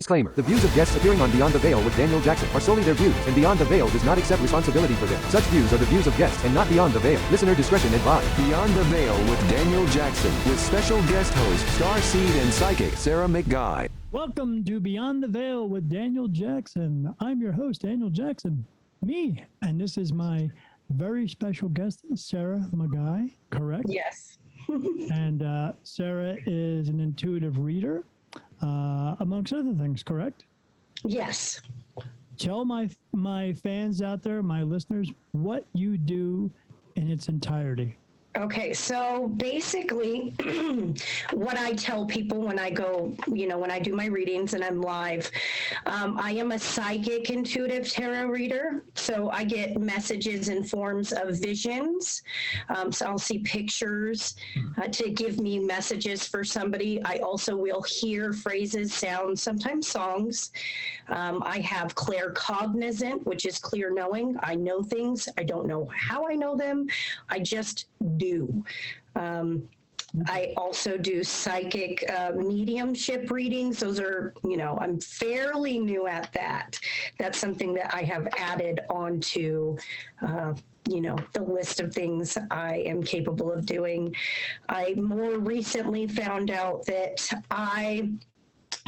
Disclaimer. The views of guests appearing on Beyond the Veil with Daniel Jackson are solely their views, and Beyond the Veil does not accept responsibility for them. Such views are the views of guests and not Beyond the Veil. Listener discretion advised. Beyond the Veil with Daniel Jackson, with special guest host, starseed and psychic Sara McGhie. Welcome to Beyond the Veil with Daniel Jackson. I'm your host, Daniel Jackson. Me. And this is my very special guest, Sara McGhie, correct? Yes. And Sara is an intuitive reader, amongst other things, correct? Yes. Tell my fans out there, my listeners, what you do in its entirety. Okay, so basically, what I tell people when I go, when I do my readings and I'm live, I am a psychic intuitive tarot reader. So I get messages in forms of visions. So I'll see pictures to give me messages for somebody. I also will hear phrases, sounds, sometimes songs. I have claircognizant, which is clear knowing. I know things. I don't know how I know them. I just do. I also do psychic mediumship readings. Those are, I'm fairly new at that. That's something that I have added onto, the list of things I am capable of doing. I more recently found out that I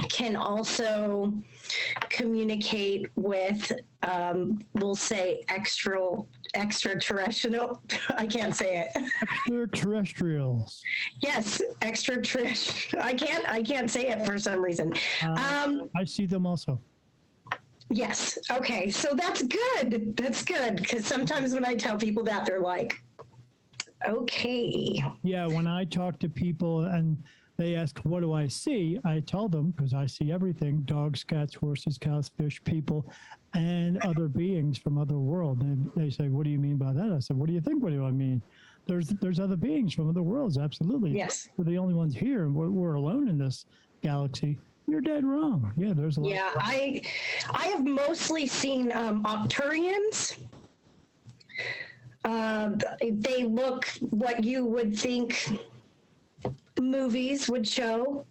can also communicate with, we'll say extraterrestrial. I can't say it. Extraterrestrials. Yes, extraterrestrial. I can't say it for some reason. I see them also. Yes. Okay. So that's good. That's good. Because sometimes when I tell people that, they're like, okay. Yeah. When I talk to people and they ask, what do I see? I tell them, because I see everything, dogs, cats, horses, cows, fish, people, and other beings from other worlds. And they say, what do you mean by that? I said, what do you think? What do I mean? There's other beings from other worlds. Absolutely. Yes. We're the only ones here. And we're alone in this galaxy. You're dead wrong. Yeah, there's a lot. Yeah, I have mostly seen Octurians. They look what you would think movies would show.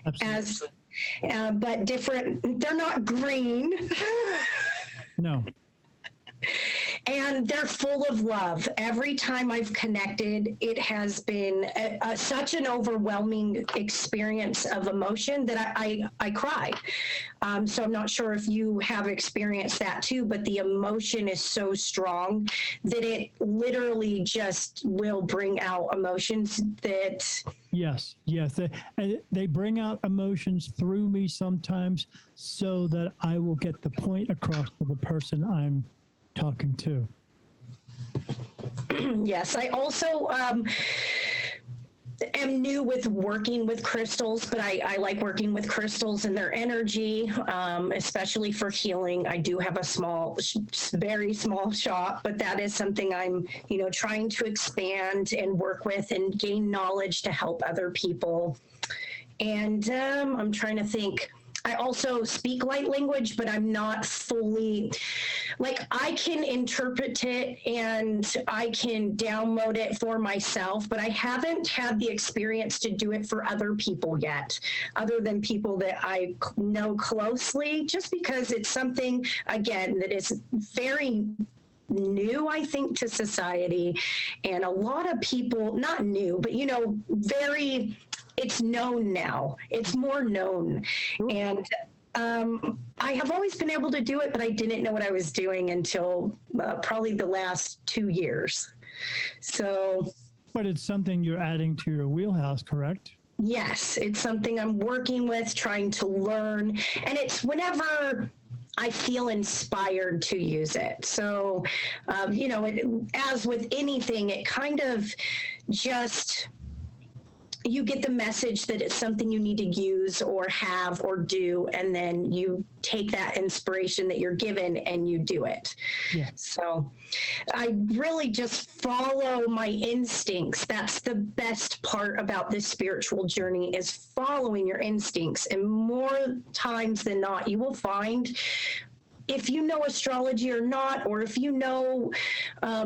Absolutely. As but different. They're not green. No. And they're full of love. Every time I've connected, it has been such an overwhelming experience of emotion that I cry. So I'm not sure if you have experienced that too, but the emotion is so strong that it literally just will bring out emotions that... Yes. They bring out emotions through me sometimes so that I will get the point across to the person I'm talking to. Yes, I also am new with working with crystals, but I like working with crystals and their energy, especially for healing. I do have a very small shop, but that is something I'm, trying to expand and work with and gain knowledge to help other people. And I'm trying to think. I also speak light language, but I'm not fully, I can interpret it and I can download it for myself, but I haven't had the experience to do it for other people yet, other than people that I know closely, just because it's something, again, that is very new, I think, to society. And a lot of people, not new, but, it's known now. It's more known. And I have always been able to do it, but I didn't know what I was doing until probably the last 2 years. So. But it's something you're adding to your wheelhouse, correct? Yes, it's something I'm working with, trying to learn. And it's whenever I feel inspired to use it. So, as with anything, it kind of just... you get the message that it's something you need to use or have or do, and then you take that inspiration that you're given and you do it. Yeah. So I really just follow my instincts. That's the best part about this spiritual journey, is following your instincts. And more times than not, you will find, if you know astrology or not, or if you know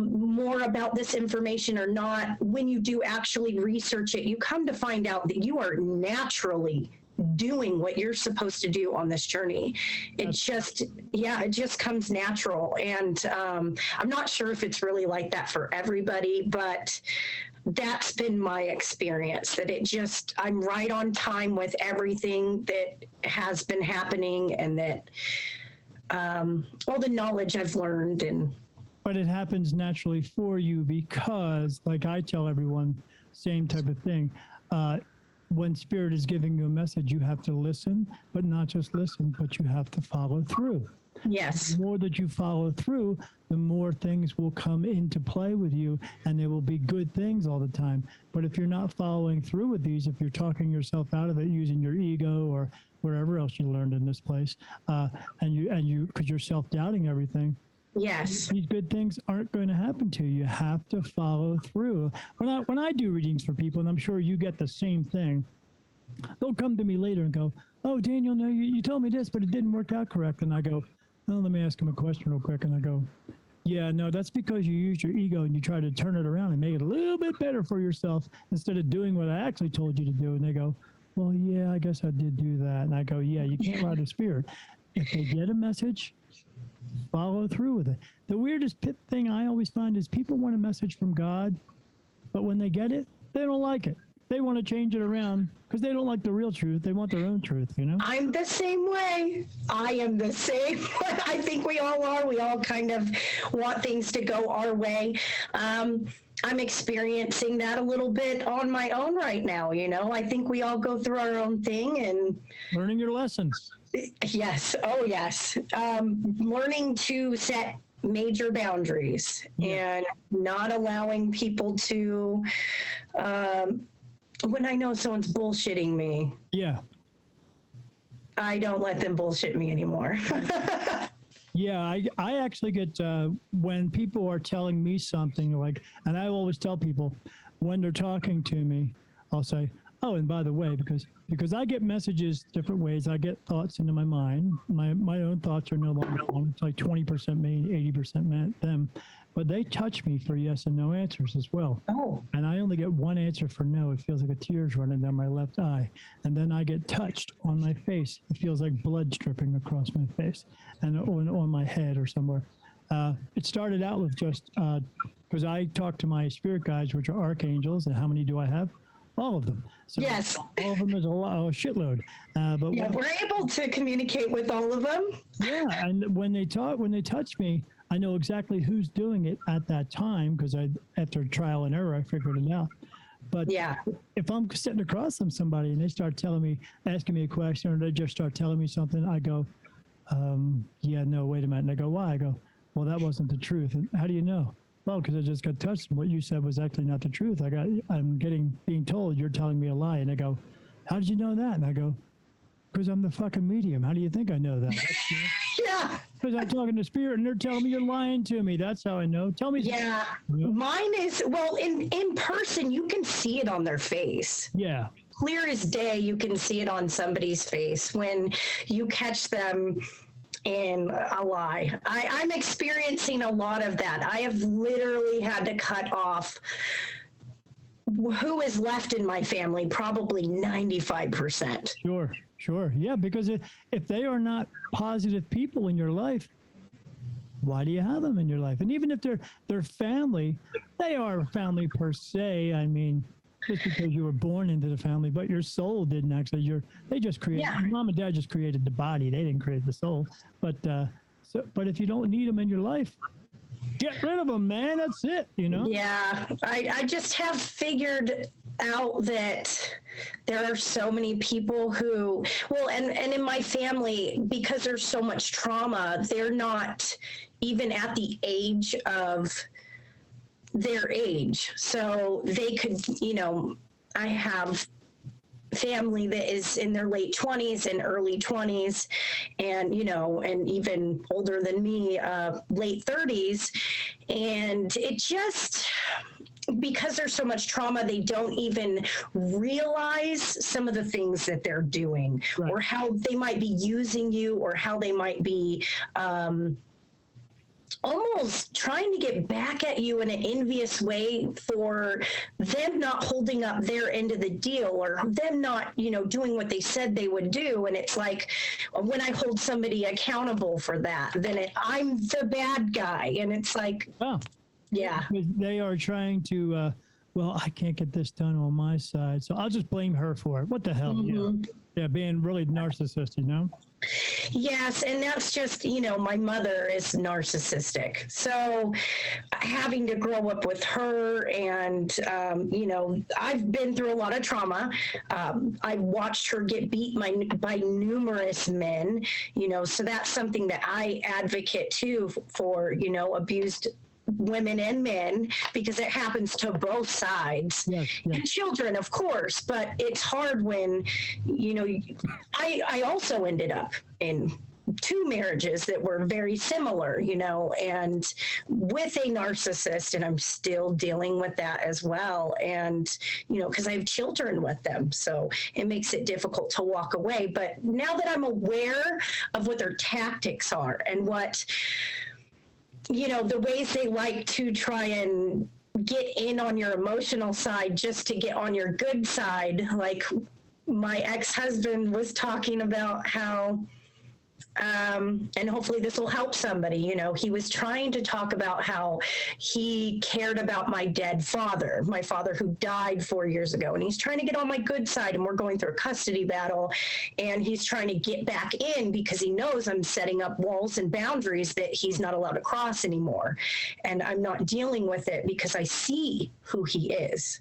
more about this information or not, when you do actually research it, you come to find out that you are naturally doing what you're supposed to do on this journey. It just comes natural. And I'm not sure if it's really like that for everybody, but that's been my experience, that I'm right on time with everything that has been happening, and that all the knowledge I've learned. But it happens naturally for you because, like I tell everyone, same type of thing. When Spirit is giving you a message, you have to listen, but not just listen, but you have to follow through. Yes. The more that you follow through, the more things will come into play with you, and they will be good things all the time. But if you're not following through with these, if you're talking yourself out of it using your ego or wherever else you learned in this place, and you because you're self-doubting everything, yes, these good things aren't going to happen to you. You have to follow through. When I do readings for people, and I'm sure you get the same thing, they'll come to me later and go, "Oh, Daniel, no, you told me this, but it didn't work out correct." And I go, "Oh, let me ask him a question real quick." And I go, "Yeah, no, that's because you use your ego and you try to turn it around and make it a little bit better for yourself instead of doing what I actually told you to do." And they go, "Well, yeah, I guess I did do that." And I go, "Yeah, you can't lie to Spirit. If they get a message, follow through with it." The weirdest thing I always find is people want a message from God, but when they get it, they don't like it. They want to change it around because they don't like the real truth. They want their own truth, you know? I'm the same way. I am the same way. I think we all are. We all kind of want things to go our way. I'm experiencing that a little bit on my own right now. You know, I think we all go through our own thing and learning your lessons. Yes. Oh, yes. Learning to set major boundaries and not allowing people to, when I know someone's bullshitting me. Yeah. I don't let them bullshit me anymore. Yeah, I actually get, when people are telling me something like, and I always tell people when they're talking to me, I'll say, "Oh, and by the way," because I get messages different ways. I get thoughts into my mind. My own thoughts are no longer mine. It's like 20% me, 80% them. But they touch me for yes and no answers as well. Oh. And I only get one answer for no. It feels like a tear's running down my left eye. And then I get touched on my face. It feels like blood dripping across my face and on my head or somewhere. It started out with just, because I talk to my spirit guides, which are archangels. And how many do I have? All of them. So yes. All of them is a shitload. But yeah, we're able to communicate with all of them. Yeah, and when they touch me, I know exactly who's doing it at that time because after trial and error, I figured it out. But yeah, if I'm sitting across from somebody and they start asking me a question, or they just start telling me something, I go, "Yeah, no, wait a minute." And I go, "Why?" I go, "Well, that wasn't the truth." And how do you know? Well, because I just got touched and what you said was actually not the truth. I'm being told you're telling me a lie. And I go, "How did you know that?" And I go, "Because I'm the fucking medium. How do you think I know that?" Yeah. Because I'm talking to Spirit and they're telling me you're lying to me. That's how I know. Tell me. Yeah. Mine is, well, in person, you can see it on their face. Yeah. Clear as day, you can see it on somebody's face when you catch them in a lie. I'm experiencing a lot of that. I have literally had to cut off who is left in my family, probably 95%. Sure. Yeah, because if they are not positive people in your life, why do you have them in your life? And even if they're family, they are family per se. I mean, just because you were born into the family, but your soul didn't actually. They just created. Yeah. Mom and dad just created the body. They didn't create the soul. But but if you don't need them in your life, get rid of them, man. That's it. You know. Yeah, I just have figured out that there are so many people who, well, and in my family, because there's so much trauma, they're not even at the age of their age. So they could, I have family that is in their late 20s and early 20s and, and even older than me, late 30s. And it just, because there's so much trauma, they don't even realize some of the things that they're doing, right, or how they might be using you, or how they might be almost trying to get back at you in an envious way for them not holding up their end of the deal, or them not, doing what they said they would do. And it's like, when I hold somebody accountable for that, then I'm the bad guy. And it's like, Oh, yeah. they are trying to, well, I can't get this done on my side, so I'll just blame her for it. What the hell? Yeah, being really narcissistic. Yes, and that's just, my mother is narcissistic. So having to grow up with her, and, I've been through a lot of trauma. I've watched her get beat by numerous men, so that's something that I advocate too for, abused women and men, because it happens to both sides. Yes. And children, of course, but it's hard when, I also ended up in 2 marriages that were very similar, and with a narcissist, and I'm still dealing with that as well. And, because I have children with them, so it makes it difficult to walk away. But now that I'm aware of what their tactics are and what, the ways they like to try and get in on your emotional side just to get on your good side. Like my ex-husband was talking about how, and hopefully this will help somebody, he was trying to talk about how he cared about my dead father, my father who died 4 years ago. And he's trying to get on my good side, and we're going through a custody battle, and he's trying to get back in because he knows I'm setting up walls and boundaries that he's not allowed to cross anymore. And I'm not dealing with it because I see who he is.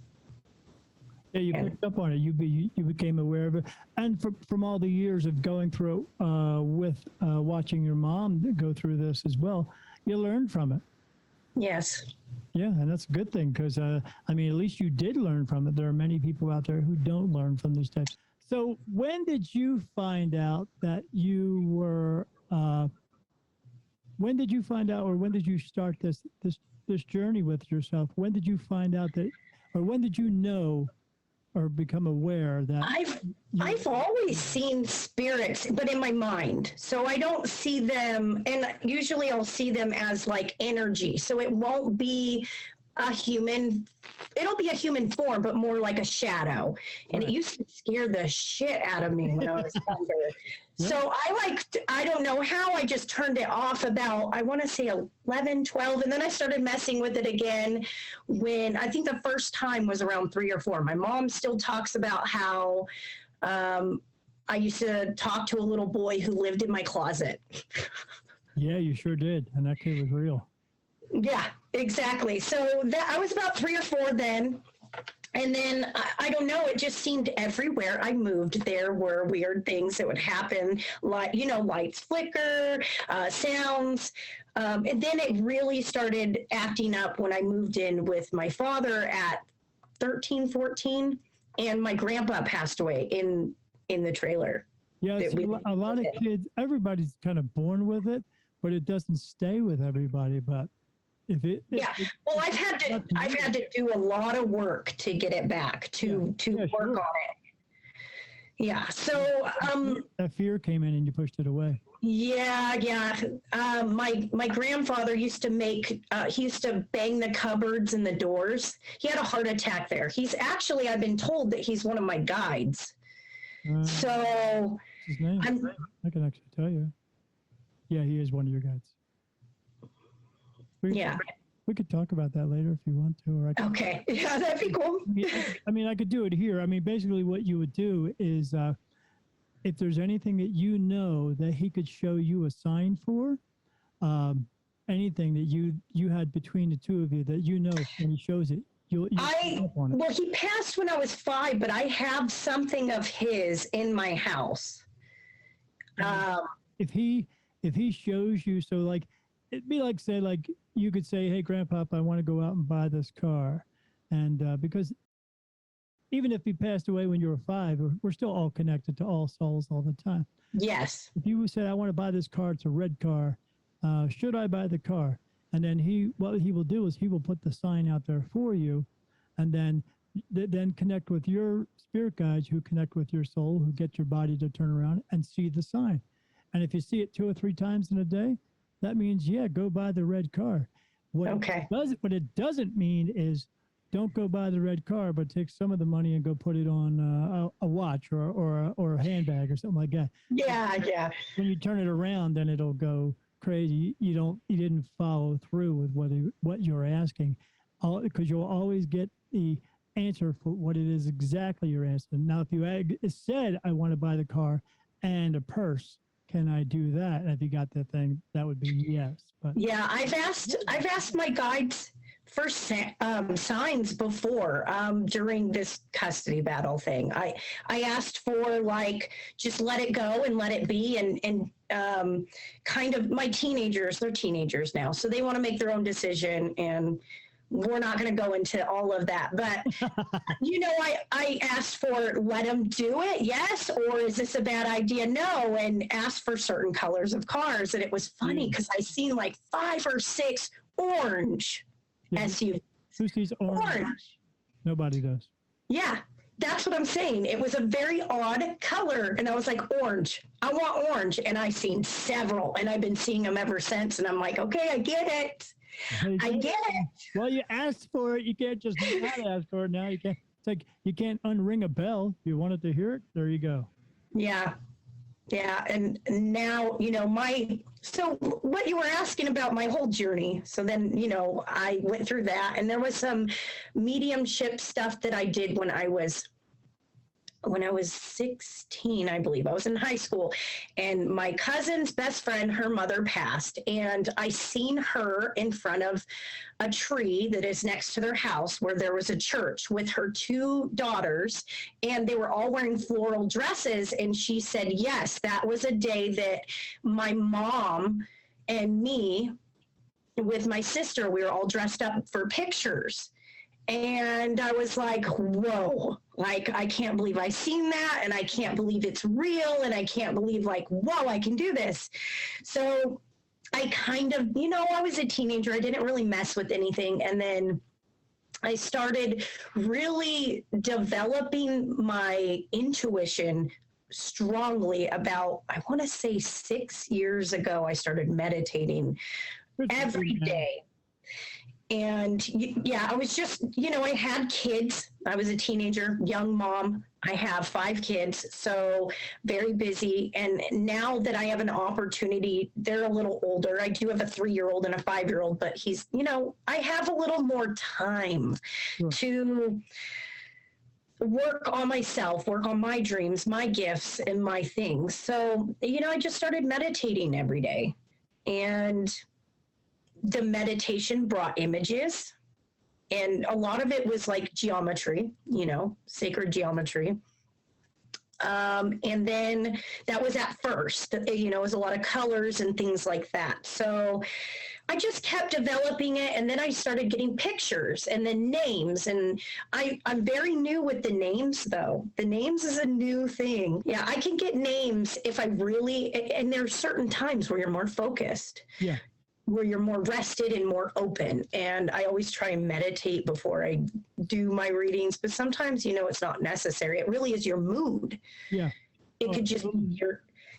Yeah, you picked up on it. You became aware of it, and from all the years of going through with watching your mom go through this as well, you learned from it. Yes. Yeah, and that's a good thing, because at least you did learn from it. There are many people out there who don't learn from these types. So when did you find out that you were? When did you find out, or when did you start this journey with yourself? When did you find out that, or when did you know or become aware that I've always seen spirits, but in my mind. So I don't see them, and usually I'll see them as like energy. So it won't be a human, it'll be a human form, but more like a shadow. And it used to scare the shit out of me when I was younger. So I don't know how, I just turned it off about, I want to say 11, 12. And then I started messing with it again when I think the first time was around 3 or 4. My mom still talks about how I used to talk to a little boy who lived in my closet. Yeah, you sure did. And that kid was real. Yeah, exactly. So that I was about 3 or 4 then. And then I don't know, it just seemed everywhere I moved, there were weird things that would happen, like, lights flicker, sounds. And then it really started acting up when I moved in with my father at 13, 14, and my grandpa passed away in the trailer. Yeah, a lot of kids, everybody's kind of born with it, but it doesn't stay with everybody. But well, I've had to do a lot of work to get it back, to work on it. Yeah. So that fear came in and you pushed it away. Yeah. My grandfather used to he used to bang the cupboards and the doors. He had a heart attack there. He's actually, I've been told that he's one of my guides. So his name? I can actually tell you. Yeah, he is one of your guides. We could talk about that later if you want to. Or okay. Yeah, that'd be cool. I could do it here. Basically what you would do is if there's anything that that he could show you a sign for, anything that you had between the two of you that when he shows it, you'll on it. Well, he passed when I was 5, but I have something of his in my house. If he shows you, so like, it'd be like, say, like, you could say, hey, Grandpa, I want to go out and buy this car. And because even if he passed away when you were 5, we're still all connected to all souls all the time. Yes. If you said, I want to buy this car, it's a red car, should I buy the car? And then what he will do is he will put the sign out there for you, and then connect with your spirit guides who connect with your soul, who get your body to turn around and see the sign. And if you see it 2 or 3 times in a day, that means, yeah, go buy the red car. Okay. What it doesn't mean is don't go buy the red car, but take some of the money and go put it on a watch or a handbag or something like that. Yeah. When you turn it around, then it'll go crazy. You didn't follow through with what you're asking, because you'll always get the answer for what it is exactly you're asking. Now, if you said, I want to buy the car and a purse, can I do that? And if you got that thing, that would be yes. But Yeah, I've asked my guides for signs before during this custody battle thing. I asked for, like, just let it go and let it be, and kind of, my teenagers, they're teenagers now, so they want to make their own decision, and we're not going to go into all of that. But, I asked for, let them do it, yes, or is this a bad idea? No, and asked for certain colors of cars. And it was funny because I seen like 5 or 6 orange SUVs. Who sees orange? Nobody does. Yeah, that's what I'm saying. It was a very odd color. And I was like, orange. I want orange. And I seen several, and I've been seeing them ever since. And I'm like, okay, I get it. I get it. Well, you asked for it. You can't just not ask for it now. You can't. It's like you can't unring a bell. If you wanted to hear it, there you go. Yeah. And now, so what you were asking about my whole journey. So then, I went through that, and there was some mediumship stuff that I did when I was 16, I believe. I was in high school, and my cousin's best friend, her mother passed, and I seen her in front of a tree that is next to their house where there was a church with her 2 daughters, and they were all wearing floral dresses. And she said, yes, that was a day that my mom and me with my sister, we were all dressed up for pictures. And I was like, whoa, like, I can't believe I seen that, and I can't believe it's real, and I can't believe, like, whoa, I can do this. So I kind of, I was a teenager. I didn't really mess with anything. And then I started really developing my intuition strongly about, I want to say 6 years ago, I started meditating every day. And yeah, I was just, I had kids. I was a teenager, young mom. I have 5 kids, so very busy. And now that I have an opportunity, they're a little older. I do have a 3-year-old and a 5-year-old, but he's, I have a little more time to work on myself, work on my dreams, my gifts, and my things. So, I just started meditating every day. And the meditation brought images, and a lot of it was like geometry, sacred geometry. And then that was at first, it was a lot of colors and things like that. So I just kept developing it, and then I started getting pictures and then names. And I'm very new with the names, though. The names is a new thing. Yeah, I can get names if I really, and there's certain times where you're more focused. Yeah. Where you're more rested and more open. And I always try and meditate before I do my readings, but sometimes, it's not necessary. It really is your mood. Yeah. It could just be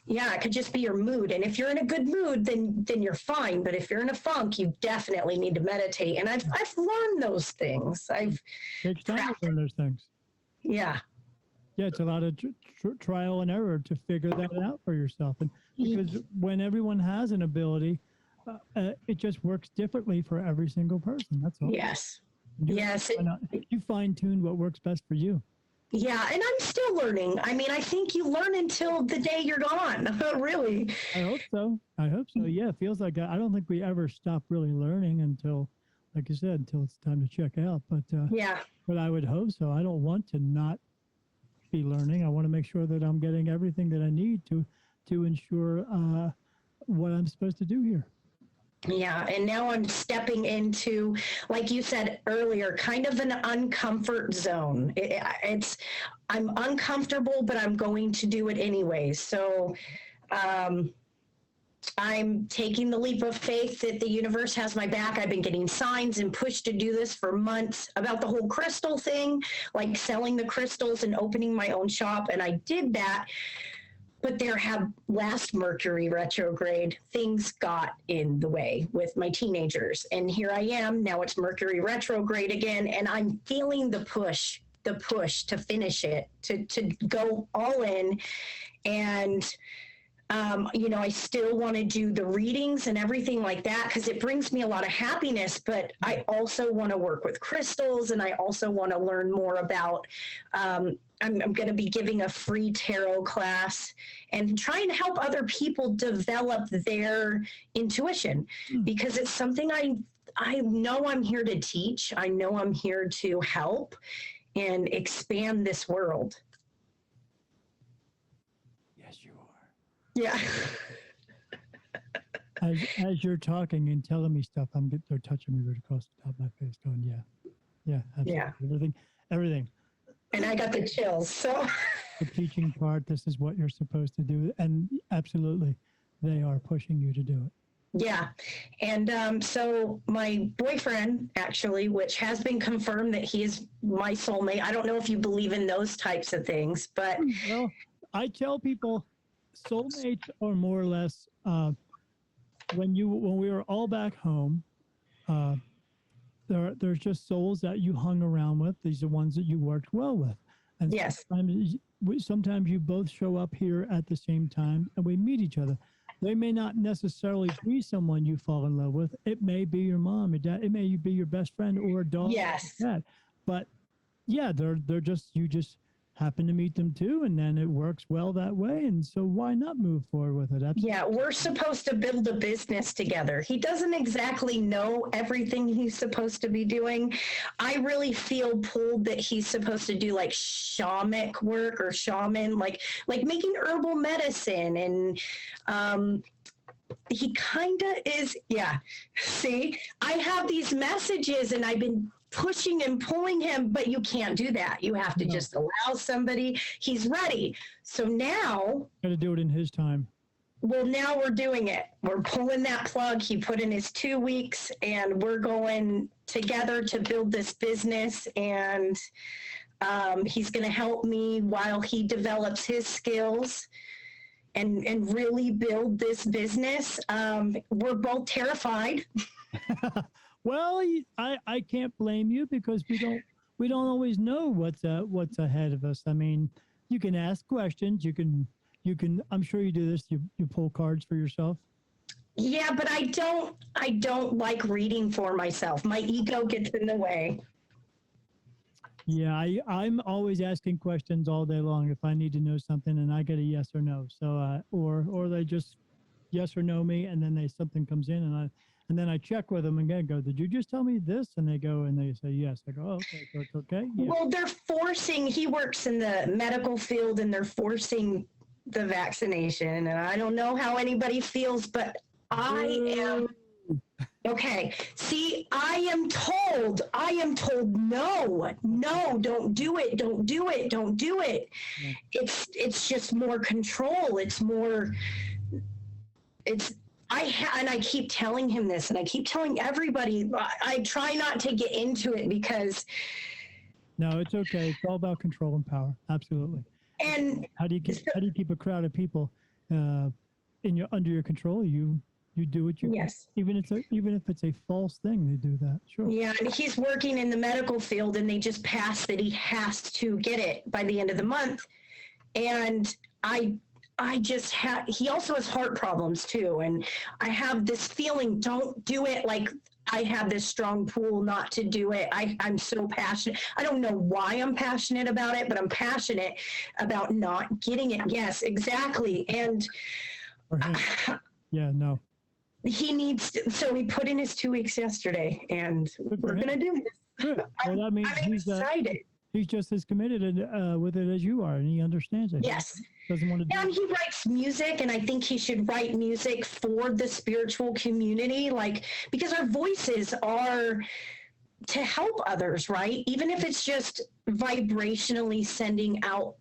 it could just be your mood. And if you're in a good mood, then you're fine. But if you're in a funk, you definitely need to meditate. And I've learned those things. Takes time to learn those things. Yeah. Yeah, it's a lot of trial and error to figure that out for yourself. And because when everyone has an ability, it just works differently for every single person. That's all. Yes. You fine-tuned what works best for you. Yeah, and I'm still learning. I mean, I think you learn until the day you're gone. Really. I hope so. Yeah, it feels like I don't think we ever stop really learning until, like you said, until it's time to check out. But yeah. But I would hope so. I don't want to not be learning. I want to make sure that I'm getting everything that I need to ensure what I'm supposed to do here. Yeah, and now I'm stepping into, like you said earlier, kind of an uncomfort zone. I'm uncomfortable, but I'm going to do it anyway. So I'm taking the leap of faith that the universe has my back. I've been getting signs and pushed to do this for months about the whole crystal thing, like selling the crystals and opening my own shop. And I did that. but last Mercury retrograde, things got in the way with my teenagers. And here I am, now it's Mercury retrograde again, and I'm feeling the push to finish it, to go all in. And I still want to do the readings and everything like that because it brings me a lot of happiness, but I also want to work with crystals, and I also want to learn more about, I'm going to be giving a free tarot class and trying to help other people develop their intuition because it's something I know I'm here to teach. I know I'm here to help and expand this world. Yeah. As you're talking and telling me stuff, they're touching me right across the top of my face, going, yeah, absolutely. Yeah. Everything. And I got the chills. So the teaching part, this is what you're supposed to do, and absolutely, they are pushing you to do it. Yeah. And so my boyfriend, actually, which has been confirmed that he is my soulmate. I don't know if you believe in those types of things, but well, I tell people. Soulmates are more or less when we were all back home. There's just souls that you hung around with. These are ones that you worked well with, and yes, sometimes you both show up here at the same time, and we meet each other. They may not necessarily be someone you fall in love with. It may be your mom, your dad. It may be your best friend or a dog. Yes, like that. But yeah, they're just you just happen to meet them too, and then it works well that way, and so why not move forward with it? Absolutely. Yeah, we're supposed to build a business together. He doesn't exactly know everything he's supposed to be doing. I really feel pulled that he's supposed to do like shamanic work or shaman, like making herbal medicine, and he kind of is. Yeah, see, I have these messages and I've been pushing and pulling him, but you can't do that. You have to just allow somebody. He's ready. So now, got to do it in his time. Well, now we're doing it. We're pulling that plug. He put in his 2 weeks, and we're going together to build this business. And he's going to help me while he develops his skills and really build this business. We're both terrified. Well, I can't blame you because we don't always know what's ahead of us. I mean, you can ask questions. You can. I'm sure you do this. You pull cards for yourself. Yeah, but I don't like reading for myself. My ego gets in the way. Yeah, I'm always asking questions all day long if I need to know something and I get a yes or no. So or they just yes or no me, and then something comes in and then I check with them again, go, did you just tell me this? And they go and they say yes. I go, oh, okay, so it's okay. Yeah. Well, he works in the medical field, and they're forcing the vaccination. And I don't know how anybody feels, but I am. Okay. See, I am told, no, don't do it. Don't do it. Don't do it. Yeah. It's just more control. And I keep telling him this, and I keep telling everybody, I try not to get into it because. No, it's okay. It's all about control and power. Absolutely. And how do you keep a crowd of people under your control? You do what you yes. Even if it's a false thing, they do that. Sure. Yeah, and he's working in the medical field, and they just passed that he has to get it by the end of the month. And he also has heart problems too. And I have this feeling, don't do it. Like I have this strong pull not to do it. I'm so passionate. I don't know why I'm passionate about it, but I'm passionate about not getting it. Yes, exactly. And yeah, no. He needs to, so he put in his 2 weeks yesterday, and we're going to do this. Good. Well, that means I'm excited. He's just as committed with it as you are, and he understands it. Yes. Doesn't want to do and he writes music, and I think he should write music for the spiritual community, because our voices are to help others, right? Even if it's just vibrationally sending out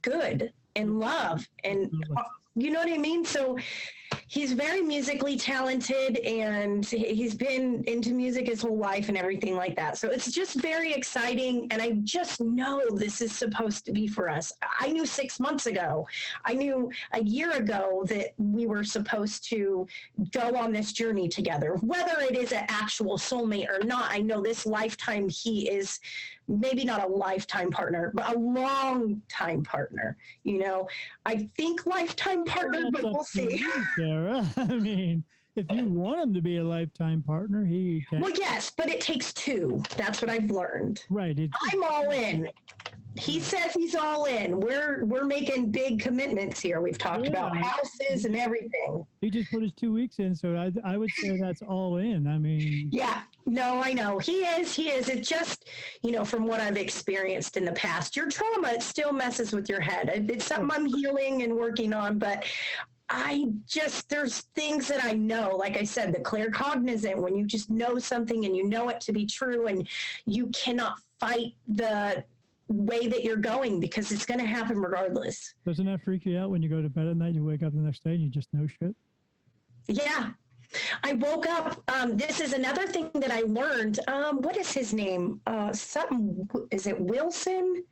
good and love, and you know what I mean? So He's very musically talented, and he's been into music his whole life and everything like that. So it's just very exciting. And I just know this is supposed to be for us. I knew 6 months ago, I knew a year ago that we were supposed to go on this journey together. Whether it is an actual soulmate or not, I know this lifetime he is maybe not a lifetime partner, but a long time partner. You know, I think lifetime partner, but we'll see. Sarah. I mean, if you want him to be a lifetime partner, he can. Well, yes, but it takes two. That's what I've learned. Right. I'm all in. He says he's all in. We're making big commitments here. We've talked about houses and everything. He just put his 2 weeks in, so I would say that's all in. I mean, yeah, no, I know he is. It's just, you know, from what I've experienced in the past, your trauma, it still messes with your head. It's something I'm healing and working on, but there's things that I know, like I said, the claircognizant, when you just know something and you know it to be true, and you cannot fight the way that you're going because it's going to happen regardless. Doesn't that freak you out when you go to bed at night, you wake up the next day and you just know shit? Yeah. I woke up, this is another thing that I learned. What is his name? Is it Wilson?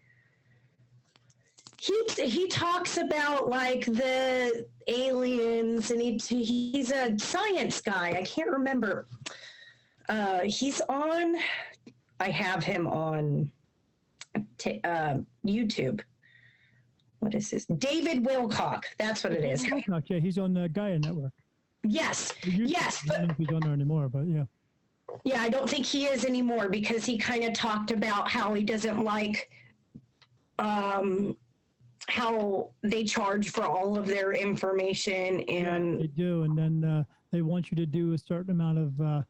He talks about like the aliens, and he's a science guy. I can't remember. He's on, I have him on YouTube. What is this? David Wilcock. That's what it is. Wilcock, yeah, he's on the Gaia Network. Yes. Yes. I don't know if he's on there anymore, but yeah. Yeah, I don't think he is anymore because he kind of talked about how he doesn't like how they charge for all of their information. And they do, and then they want you to do a certain amount of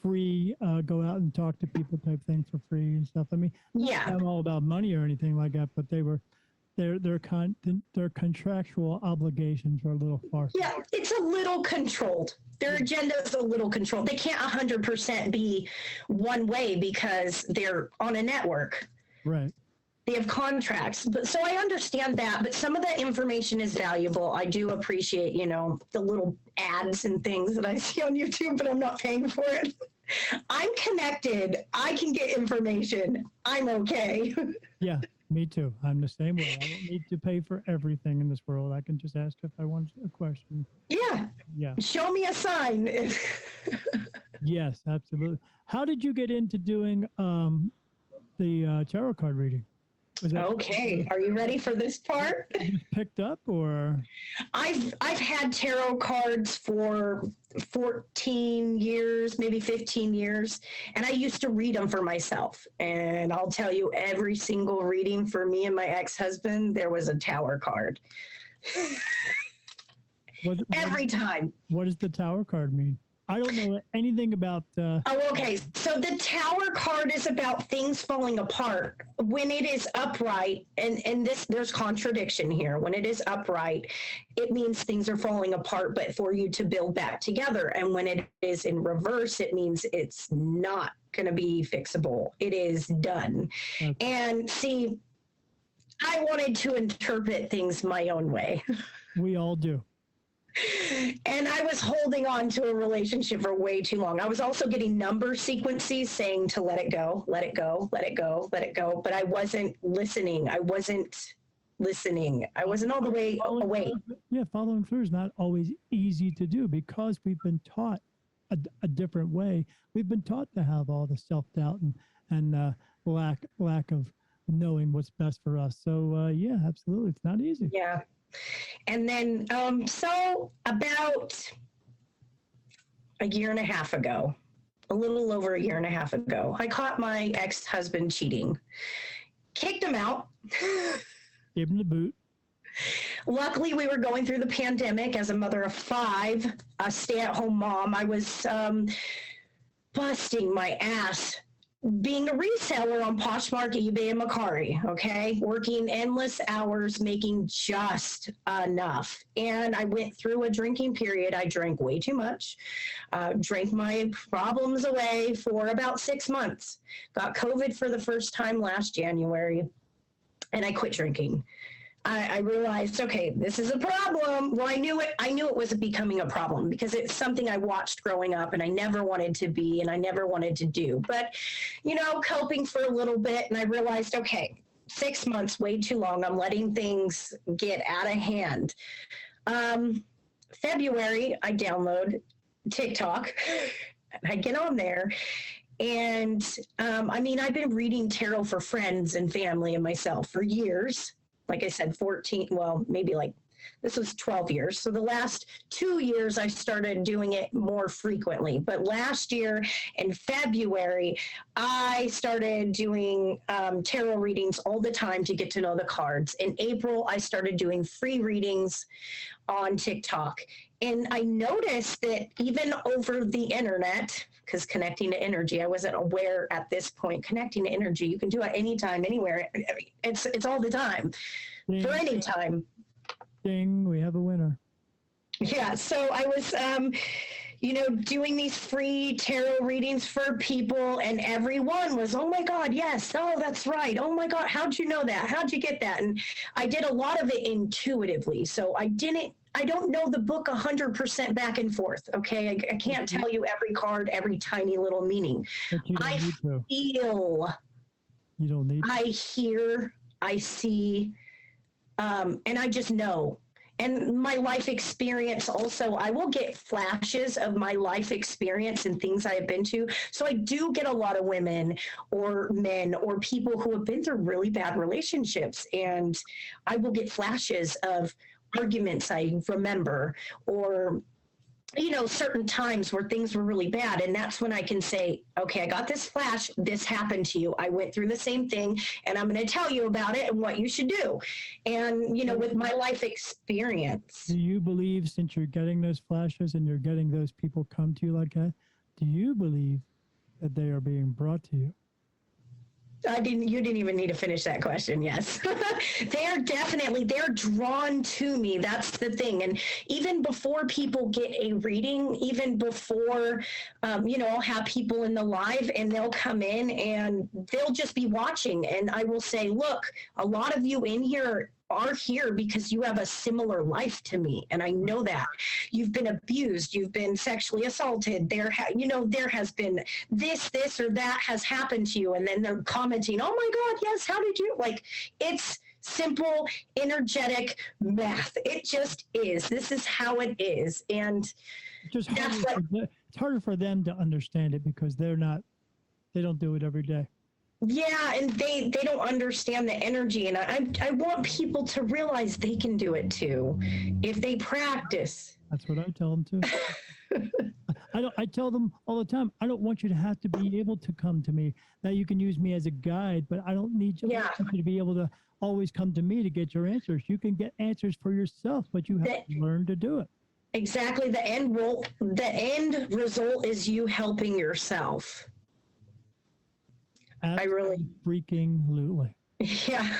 free, go out and talk to people type thing for free and stuff. I mean, yeah, not all about money or anything like that, but their contractual obligations are a little far. Yeah, it's a little controlled. Their agenda is a little controlled. They can't 100% be one way because they're on a network. Right. They have contracts. But so I understand that, but some of the information is valuable. I do appreciate, you know, the little ads and things that I see on YouTube, but I'm not paying for it. I'm connected. I can get information. I'm okay. Yeah, me too. I'm the same way. I don't need to pay for everything in this world. I can just ask if I want a question. Yeah. Yeah. Show me a sign. Yes, absolutely. How did you get into doing the tarot card reading? Okay, are you ready for this part? Picked up, or? I've had tarot cards for 14 years, maybe 15 years, and I used to read them for myself. And I'll tell you, every single reading for me and my ex-husband, there was a tower card. Every time. What does the tower card mean? I don't know anything about. Oh, okay. So the tower card is about things falling apart. When it is upright, and there's contradiction here. When it is upright, it means things are falling apart, but for you to build back together. And when it is in reverse, it means it's not going to be fixable. It is done. Okay. And see, I wanted to interpret things my own way. We all do. And I was holding on to a relationship for way too long. I was also getting number sequences saying to let it go, let it go, let it go, let it go. But I wasn't listening. I wasn't all the way away. Yeah, following through is not always easy to do because we've been taught a different way. We've been taught to have all the self-doubt and lack of knowing what's best for us. So, yeah, absolutely. It's not easy. Yeah. And then, so about a year and a half ago, a little over a year and a half ago, I caught my ex-husband cheating, kicked him out. Gave him the boot. Luckily, we were going through the pandemic as a mother of 5, a stay-at-home mom. I was busting my ass being a reseller on Poshmark, eBay, and McGhie, okay? Working endless hours, making just enough. And I went through a drinking period. I drank way too much, drank my problems away for about 6 months. Got COVID for the first time last January, and I quit drinking. I realized, okay, this is a problem. Well, I knew it was becoming a problem because it's something I watched growing up and I never wanted to be and I never wanted to do. But, coping for a little bit, and I realized, okay, 6 months, way too long. I'm letting things get out of hand. February, I download TikTok and I get on there. And I've been reading tarot for friends and family and myself for years. Like I said, 14, well, maybe like this was 12 years. So the last 2 years, I started doing it more frequently. But last year in February, I started doing tarot readings all the time to get to know the cards. In April, I started doing free readings on TikTok. And I noticed that even over the internet, because connecting to energy, I wasn't aware at this point, connecting to energy, you can do it anytime, anywhere. It's all the time, for any time. Ding, we have a winner. Yeah, so I was, doing these free tarot readings for people, and everyone was, oh my God, yes, oh, that's right. Oh my God, how'd you know that? How'd you get that? And I did a lot of it intuitively. So I don't know the book 100% back and forth, okay? I can't tell you every card, every tiny little meaning. I feel. You don't need to. I hear, I see, and I just know. And my life experience also, I will get flashes of my life experience and things I have been to. So I do get a lot of women or men or people who have been through really bad relationships. And I will get flashes of arguments I remember, or certain times where things were really bad. And that's when I can say, okay, I got this flash, this happened to you, I went through the same thing, and I'm going to tell you about it and what you should do. And with my life experience. Do you believe, since you're getting those flashes and you're getting those people come to you like that, do you believe that they are being brought to you? You didn't even need to finish that question. Yes. they're drawn to me. That's the thing. And even before people get a reading, even before, I'll have people in the live and they'll come in and they'll just be watching. And I will say, look, a lot of you in here are here because you have a similar life to me. And I know that you've been abused, you've been sexually assaulted. There has been this, or that has happened to you. And then they're commenting, oh my God, yes. How did you, it's simple, energetic math. It just is. This is how it is. And it's harder for them to understand it because they don't do it every day. Yeah, and they don't understand the energy, and I want people to realize they can do it too if they practice. That's what I tell them too. I tell them all the time, I don't want you to have to be able to come to me. Now you can use me as a guide, but I don't need you to be able to always come to me to get your answers. You can get answers for yourself, but you have to learn to do it. Exactly. The end result is you helping yourself. Freaking absolutely. Yeah.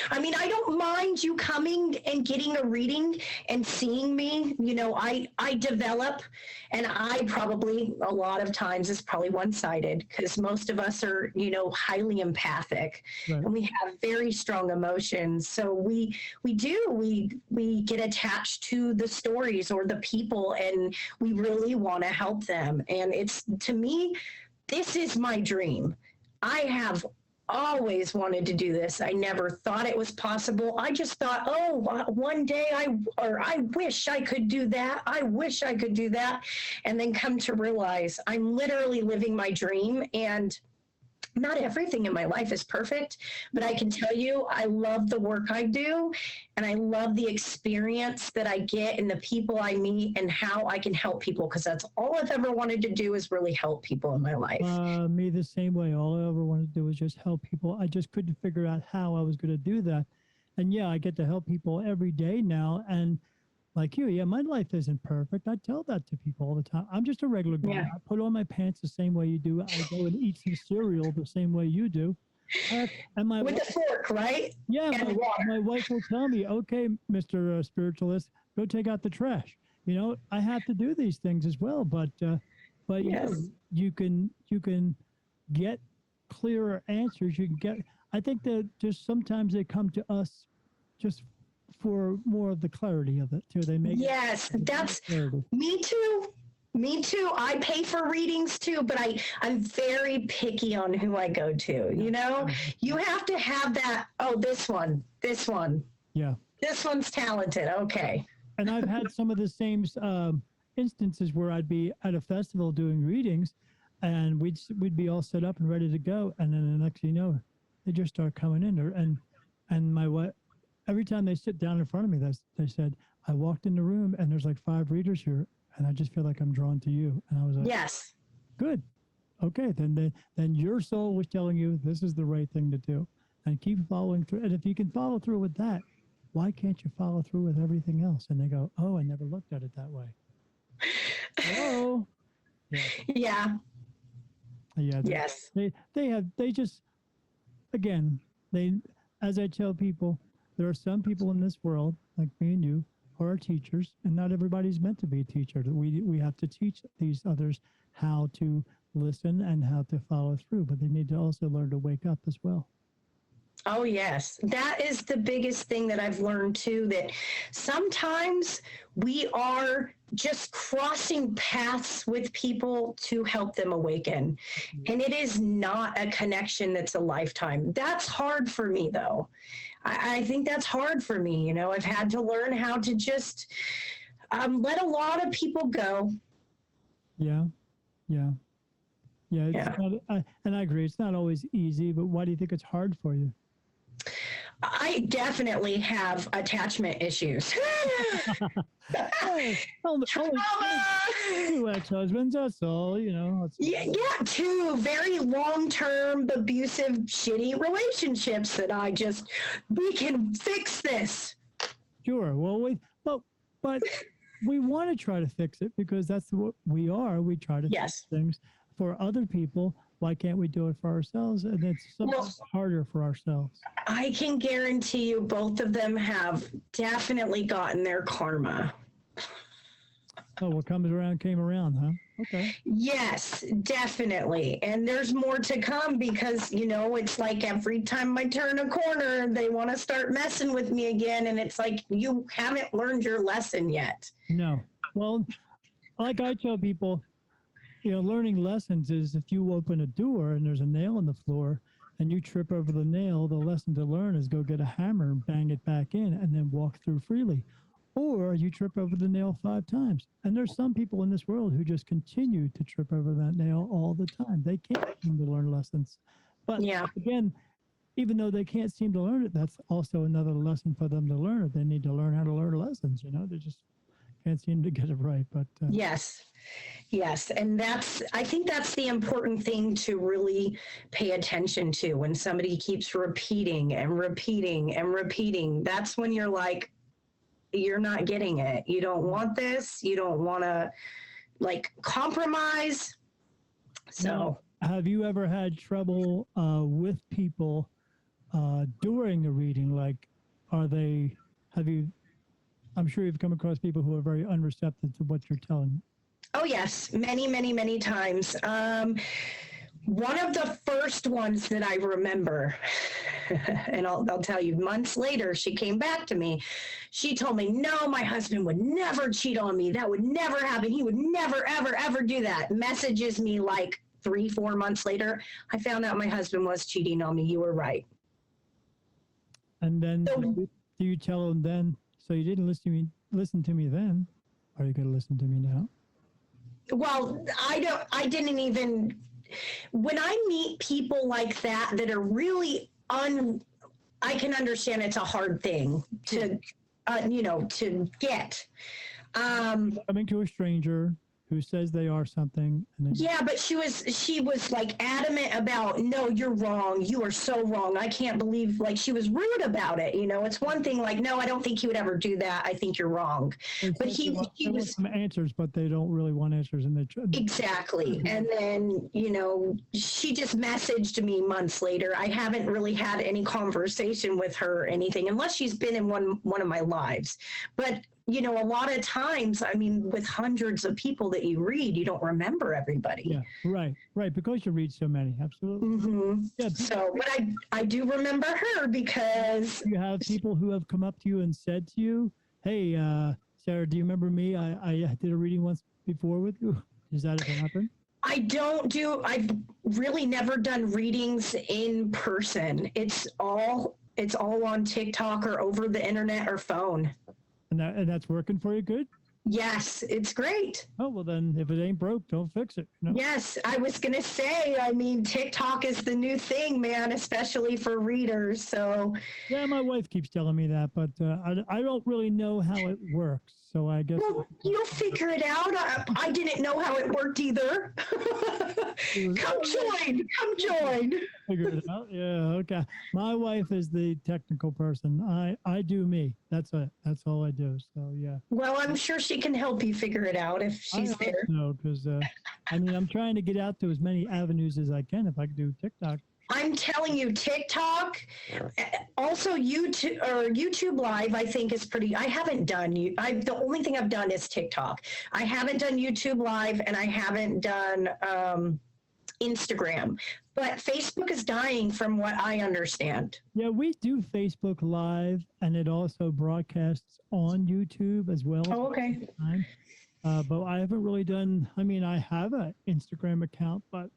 I don't mind you coming and getting a reading and seeing me. I develop, and I probably, a lot of times, is probably one-sided because most of us are, highly empathic, right, and we have very strong emotions. So we get attached to the stories or the people, and we really want to help them. And to me, this is my dream. I have always wanted to do this. I never thought it was possible. I just thought, one day I wish I could do that. I wish I could do that. And then come to realize I'm literally living my dream, and not everything in my life is perfect, but I can tell you I love the work I do, and I love the experience that I get and the people I meet and how I can help people, because that's all I've ever wanted to do is really help people in my life. Me the same way. All I ever wanted to do was just help people. I just couldn't figure out how I was going to do that. And yeah, I get to help people every day now. And like you, my life isn't perfect. I tell that to people all the time. I'm just a regular guy. Yeah. I put on my pants the same way you do. I go and eat some cereal the same way you do. And with a fork, right? Yeah, my wife will tell me, okay, Mr. Spiritualist, go take out the trash. I have to do these things as well. But yes, you can get clearer answers. I think that just sometimes they come to us just for more of the clarity of it too. They make Yes, it that's clarity. me too. Me too. I pay for readings too, but I'm very picky on who I go to. You know, you have to have that. Oh, this one, Yeah. this one's talented. Okay. And I've had some of the same instances where I'd be at a festival doing readings, and we'd be all set up and ready to go, and then the next thing you know, they just start coming in there, and my wife, every time they sit down in front of me, they said, I walked in the room and there's like 5 readers here, and I just feel like I'm drawn to you, and I was like, Yes. good, okay, then your soul was telling you this is the right thing to do, and keep following through. And if you can follow through with that, why can't you follow through with everything else? And they go, oh, I never looked at it that way. Hello. Yeah. Yeah. Yes. They just, again, as I tell people, there are some people in this world, like me and you, who are teachers, and not everybody's meant to be a teacher. We have to teach these others how to listen and how to follow through, but they need to also learn to wake up as well. Oh, yes. That is the biggest thing that I've learned too, that sometimes we are just crossing paths with people to help them awaken. And it is not a connection that's a lifetime. That's hard for me, though. I think that's hard for me. You know, I've had to learn how to just let a lot of people go. Yeah. It's Yeah. not, and I agree, it's not always easy, but why do you think it's hard for you? I definitely have attachment issues. Only Trauma! 2 ex-husbands, that's all, you know. Yeah, 2 very long-term, abusive, shitty relationships that we can fix this. Sure. Well, but we want to try to fix it because that's what we are. We try to Yes. fix things for other people. Why can't we do it for ourselves? And it's sometimes harder for ourselves. I can guarantee you both of them have definitely gotten their karma. Oh, what comes around came around, huh? Okay. Yes, definitely. And there's more to come because, you know, it's like every time I turn a corner, they want to start messing with me again. And it's like, you haven't learned your lesson yet. No. Well, like I tell people, you know, learning lessons is if you open a door and there's a nail in the floor and you trip over the nail, the lesson to learn is go get a hammer and bang it back in and then walk through freely. Or you trip over the nail 5 times. And there's some people in this world who just continue to trip over that nail all the time. They can't seem to learn lessons. But again, even though they can't seem to learn it, that's also another lesson for them to learn. They need to learn how to learn lessons, you know, they just can't seem to get it right. But Yes. And I think that's the important thing to really pay attention to when somebody keeps repeating and repeating and repeating. That's when you're like, you're not getting it. You don't want this. You don't want to like compromise. So now, have you ever had trouble with people during a reading? Like, I'm sure you've come across people who are very unreceptive to what you're telling. Oh, yes. Many, many, many times. One of the first ones that I remember, and I'll tell you, months later, she came back to me. She told me, no, my husband would never cheat on me. That would never happen. He would never, ever, ever do that. Messages me like 3-4 months later. I found out my husband was cheating on me. You were right. And then do you tell him then, so you didn't listen to me then? Are you going to listen to me now? Well, I didn't even, when I meet people like that are really I can understand it's a hard thing to, to get. Coming to a stranger who says they are something. And then, yeah, but she was like adamant about, no, you're wrong. You are so wrong. I can't believe, like, she was rude about it. You know, it's one thing like, no, I don't think he would ever do that. I think you're wrong. But he was some answers, but they don't really want answers. And exactly. And then, you know, she just messaged me months later. I haven't really had any conversation with her or anything, unless she's been in one of my lives. But you know, a lot of times, I mean, with hundreds of people that you read, you don't remember everybody. Yeah, right. Because you read so many, absolutely. Yeah. So, but I do remember her because You have people who have come up to you and said to you, "Hey, Sarah, do you remember me? I did a reading once before with you." Does that ever happen? I've really never done readings in person. It's all on TikTok or over the internet or phone. And that's working for you good? Yes, it's great. Oh, well then, if it ain't broke, don't fix it. You know? Yes, I was going to say, I mean, TikTok is the new thing, man, especially for readers. So, Yeah, my wife keeps telling me that, but I don't really know how it works. So I guess. well, you'll figure it out. I didn't know how it worked either. Come join. Figure it out. Yeah, okay. My wife is the technical person. I do me. That's it. That's all I do. So yeah. Well, I'm sure she can help you figure it out if she's there. No, because I mean, I'm trying to get out to as many avenues as I can. If I could do TikTok. I'm telling you, TikTok, also YouTube Live, I think is pretty. I haven't done the only thing I've done is TikTok. I haven't done YouTube Live, and I haven't done Instagram. But Facebook is dying, from what I understand. Yeah, we do Facebook Live, and it also broadcasts on YouTube as well. Oh, okay. But I haven't really done. I mean, I have an Instagram account, but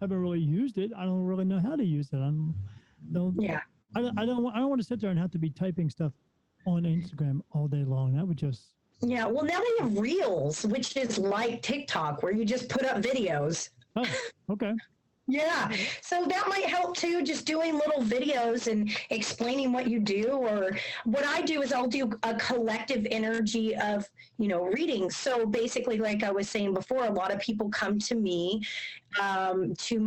haven't really used it. I don't really know how to use it. I don't want to sit there and have to be typing stuff on Instagram all day long. That would just. Yeah, well, now they have Reels, which is like TikTok, where you just put up videos. Oh, okay. Yeah, so that might help too, just doing little videos and explaining what you do. Or what I do is I'll do a collective energy of, you know, readings. So basically, like I was saying before, a lot of people come to me, to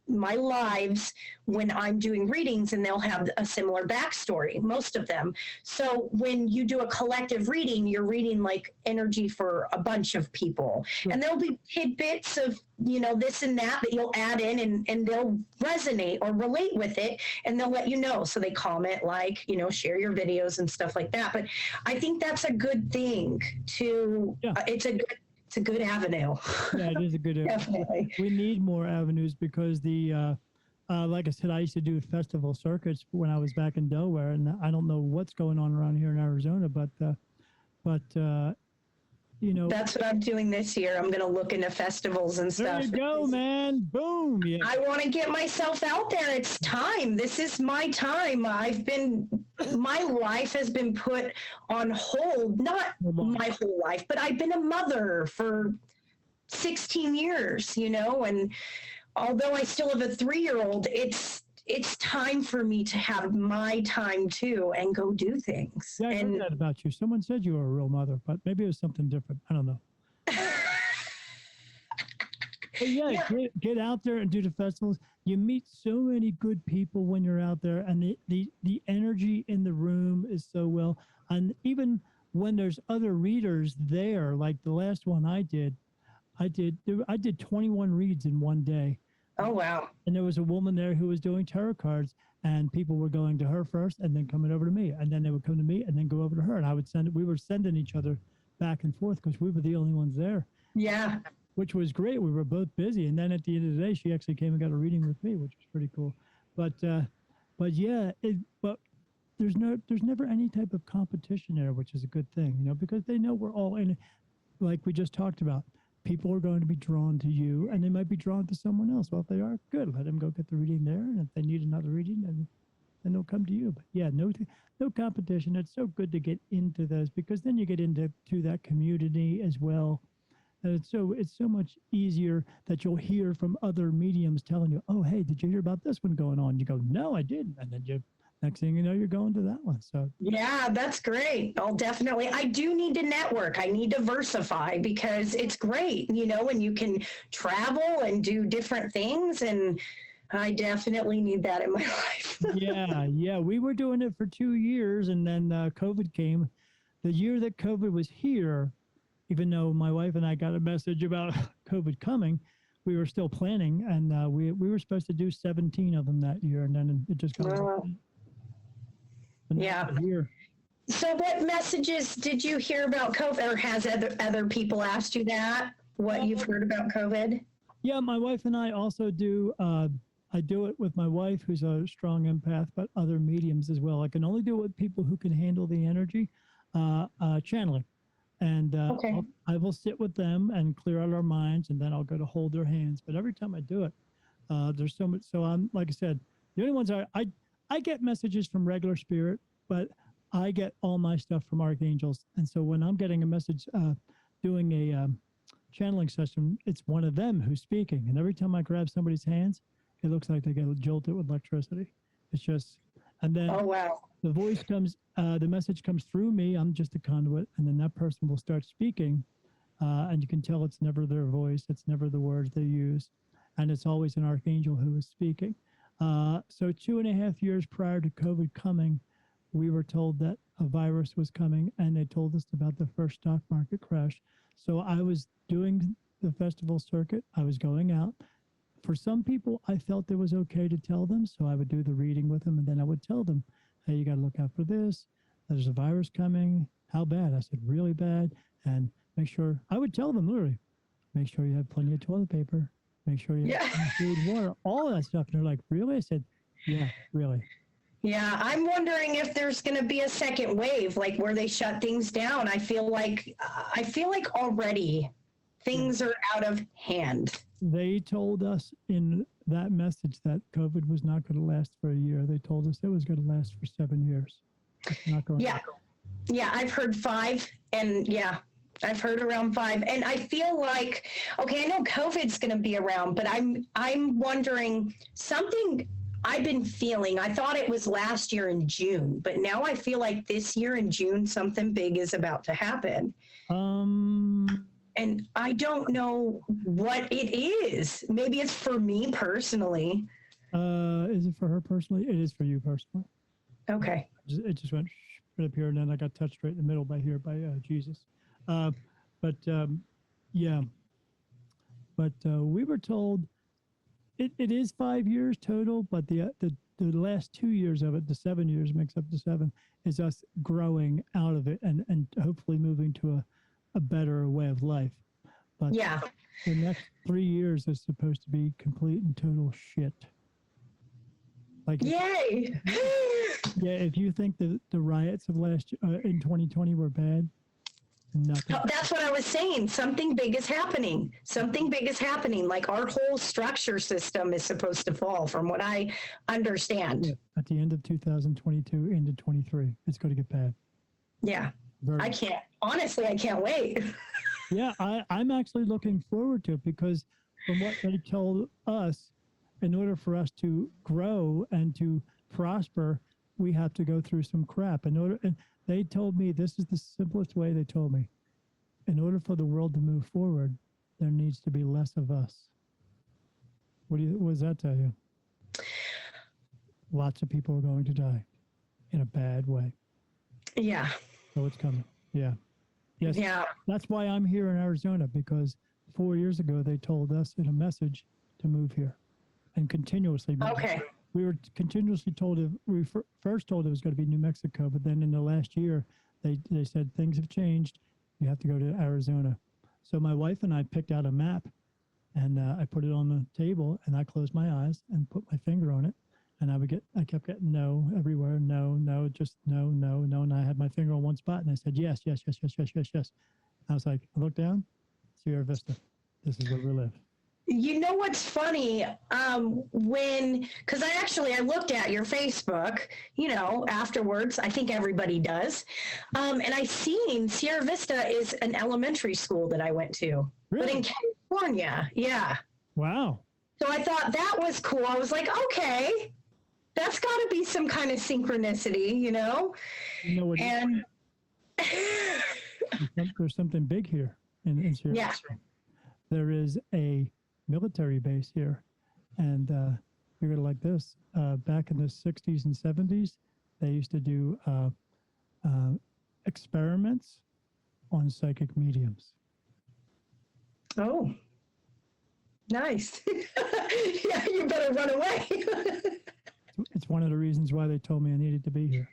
my lives when I'm doing readings, and they'll have a similar backstory, most of them. So when you do a collective reading, you're reading like energy for a bunch of people. And there'll be tidbits of, you know, this and that you'll add in, and they'll resonate or relate with it, and they'll let you know. So they comment, like, you know, share your videos and stuff like that. But I think that's a good thing to, it's a good avenue. Yeah, it is a good avenue. Definitely. We need more avenues because like I said, I used to do festival circuits when I was back in Delaware, and I don't know what's going on around here in Arizona, but you know. That's what I'm doing this year. I'm going to look into festivals and stuff. There you go, man. Boom. Yeah. I want to get myself out there. It's time. This is my time. My life has been put on hold. Not my whole life, but I've been a mother for 16 years, you know, and although I still have a 3-year-old, it's time for me to have my time too and go do things. Yeah, I heard that about you. Someone said you were a real mother, but maybe it was something different. I don't know. But yeah, get out there and do the festivals. You meet so many good people when you're out there, and the energy in the room is so well. And even when there's other readers there, like the last one I did 21 reads in one day. Oh, wow. And there was a woman there who was doing tarot cards, and people were going to her first and then coming over to me. And then they would come to me and then go over to her. And we were sending each other back and forth because we were the only ones there. Yeah. Which was great. We were both busy. And then at the end of the day, she actually came and got a reading with me, which was pretty cool. But yeah, but there's never any type of competition there, which is a good thing, you know, because they know we're all in it. Like we just talked about. People are going to be drawn to you, and they might be drawn to someone else. Well, if they are, good. Let them go get the reading there, and if they need another reading, then they'll come to you. But yeah, no competition. It's so good to get into those, because then you get into that community as well. And it's so much easier that you'll hear from other mediums telling you, oh, hey, did you hear about this one going on? You go, no, I didn't. And then next thing you know, you're going to that one. So yeah, that's great. I'll definitely. I do need to network. I need to diversify, because it's great, you know, and you can travel and do different things. And I definitely need that in my life. Yeah. We were doing it for 2 years, and then COVID came. The year that COVID was here, even though my wife and I got a message about COVID coming, we were still planning, and we were supposed to do 17 of them that year, and then it just got. Yeah. Here. So what messages did you hear about COVID, or has other people asked you that? What you've heard about COVID? Yeah, my wife and I also do. I do it with my wife, who's a strong empath, but other mediums as well. I can only do it with people who can handle the energy, channeling. And Okay. I will sit with them and clear out our minds, and then I'll go to hold their hands. But every time I do it, there's so much. So I'm, like I said, the only ones I get messages from regular spirit, but I get all my stuff from archangels. And so when I'm getting a message, doing a channeling session, it's one of them who's speaking. And every time I grab somebody's hands, it looks like they get jolted with electricity. It's just, and then Oh, wow. the voice comes, the message comes through me. I'm just a conduit, and then that person will start speaking, and you can tell it's never their voice, it's never the words they use, and it's always an archangel who is speaking. So 2.5 years prior to COVID coming, we were told that a virus was coming, and they told us about the first stock market crash. So I was doing the festival circuit. I was going out. For some people, I felt it was okay to tell them, so I would do the reading with them, and then I would tell them, hey, you got to look out for this. There's a virus coming. How bad? I said, really bad. And make sure, I would tell them literally, make sure you have plenty of toilet paper. Make sure you have food, water, all of that stuff. And they're like, really? I said, yeah, really. Yeah, I'm wondering if there's going to be a second wave, like where they shut things down. I feel like already things are out of hand. They told us in that message that COVID was not going to last for a year. They told us it was going to last for 7 years. It's not going Yeah. Yeah, I've heard 5, and yeah, I've heard around 5. And I feel like, okay, I know COVID's going to be around, but I'm wondering something I've been feeling. I thought it was last year in June, but now I feel like this year in June something big is about to happen. And I don't know what it is. Maybe it's for me personally. Is it for her personally? It is for you personally. Okay. It just went right up here, and then I got touched right in the middle by Jesus. Yeah. But we were told it is 5 years total, but the last 2 years of it, the 7 years makes up to 7, is us growing out of it and hopefully moving to a better way of life. But yeah, the next 3 years is supposed to be complete and total shit. Like, yay! yeah, if you think the riots of in 2020 were bad, nothing. That's what I was saying. Something big is happening. Something big is happening. Like our whole structure system is supposed to fall, from what I understand. Yeah, at the end of 2022 into 23, it's going to get bad. Yeah. I can't wait. Yeah, I'm actually looking forward to it, because from what they told us, in order for us to grow and to prosper, we have to go through some crap. And they told me, this is the simplest way they told me. In order for the world to move forward, there needs to be less of us. What does that tell you? Lots of people are going to die in a bad way. Yeah. So it's coming. Yeah. Yes. Yeah. That's why I'm here in Arizona, because 4 years ago they told us in a message to move here, and continuously. Okay. We were continuously told we first told it was going to be New Mexico, but then in the last year they said things have changed. You have to go to Arizona. So my wife and I picked out a map, and I put it on the table, and I closed my eyes and put my finger on it. And I kept getting no everywhere. No, just no. And I had my finger on one spot, and I said, yes. I was like, I looked down, Sierra Vista. This is where we live. You know what's funny? Because I looked at your Facebook, afterwards. I think everybody does. And I seen Sierra Vista is an elementary school that I went to. Really? But in California, yeah. Wow. So I thought that was cool. I was like, okay, that's got to be some kind of synchronicity, You know what? And there's something big here in Sierra yeah. Vista. There is a military base here, and figured like this. Back in the 60s and 70s, they used to do experiments on psychic mediums. Oh, nice. Yeah, you better run away. It's one of the reasons why they told me I needed to be here.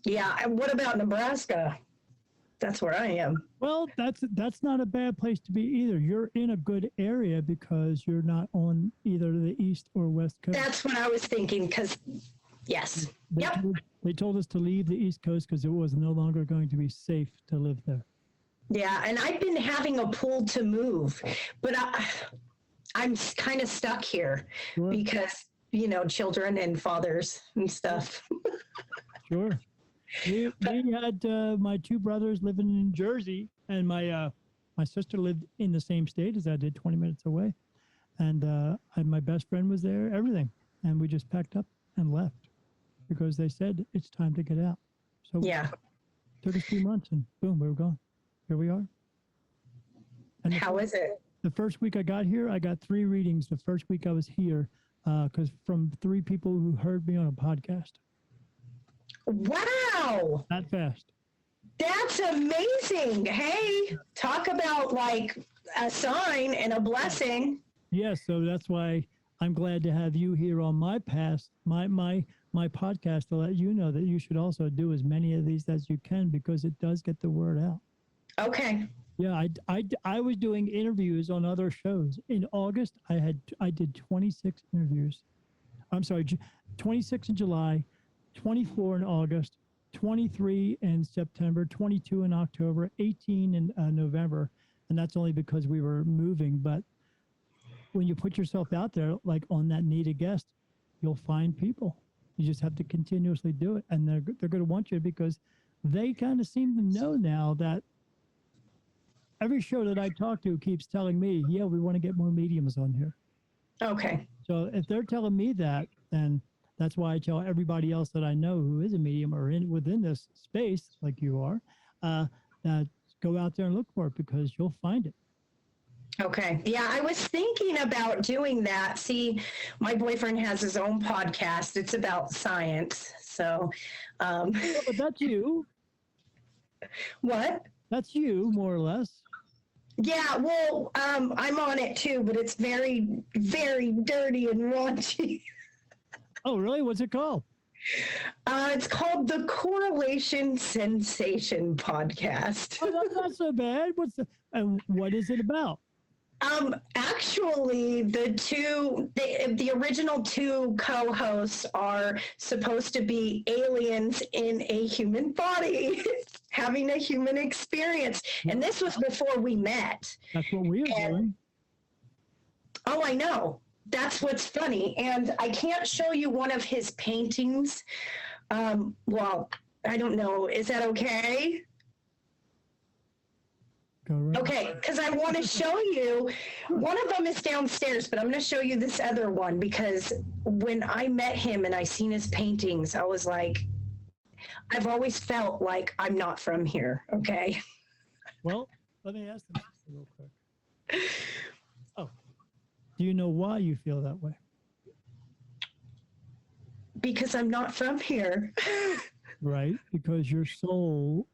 Yeah. And what about Nebraska? That's where I am. Well, that's not a bad place to be either. You're in a good area because you're not on either the east or west coast. That's what I was thinking. Because, yes. Yep. They told us to leave the east coast because it was no longer going to be safe to live there. Yeah. And I've been having a pull to move, but I'm kind of stuck here Sure. because, children and fathers and stuff. Sure. We had my two brothers living in Jersey, and my sister lived in the same state as I did, 20 minutes away. And my best friend was there, everything. And we just packed up and left because they said it's time to get out. So Yeah. it took us 2 months, and boom, we were gone. Here we are. And How is it? the first week I got here, I got 3 readings the first week I was here because from 3 people who heard me on a podcast. Wow. That fast. That's amazing. Hey, talk about like a sign and a blessing. Yes, so that's why I'm glad to have you here on my podcast to let you know that you should also do as many of these as you can because it does get the word out. Okay. Yeah, I was doing interviews on other shows. In August, I did 26 interviews. I'm sorry, 26 in July, 24 in August, 23 in September, 22 in October, 18 in November. And that's only because we were moving. But when you put yourself out there, like on that Need a Guest, you'll find people. You just have to continuously do it. And they're going to want you because they kind of seem to know now that every show that I talk to keeps telling me, yeah, we want to get more mediums on here. Okay. So if they're telling me that, then that's why I tell everybody else that I know who is a medium or within this space, like you are, that go out there and look for it because you'll find it. Okay. Yeah, I was thinking about doing that. See, my boyfriend has his own podcast. It's about science. So, But that's you. What? That's you, more or less. Yeah, well, I'm on it too, but it's very, very dirty and raunchy. Oh, really? What's it called? It's called the Correlation Sensation Podcast. Oh, that's not so bad. And what is it about? Actually, the original 2 co-hosts are supposed to be aliens in a human body, having a human experience. And this was before we met. That's what we are doing. Oh, I know. That's what's funny. And I can't show you one of his paintings. Well, I don't know. Is that okay? Go right. Okay, because I want to show you. One of them is downstairs, but I'm going to show you this other one because when I met him and I seen his paintings, I was like, I've always felt like I'm not from here. Okay. Well, let me ask them real quick. Oh, do you know why you feel that way? Because I'm not from here. Right, because your soul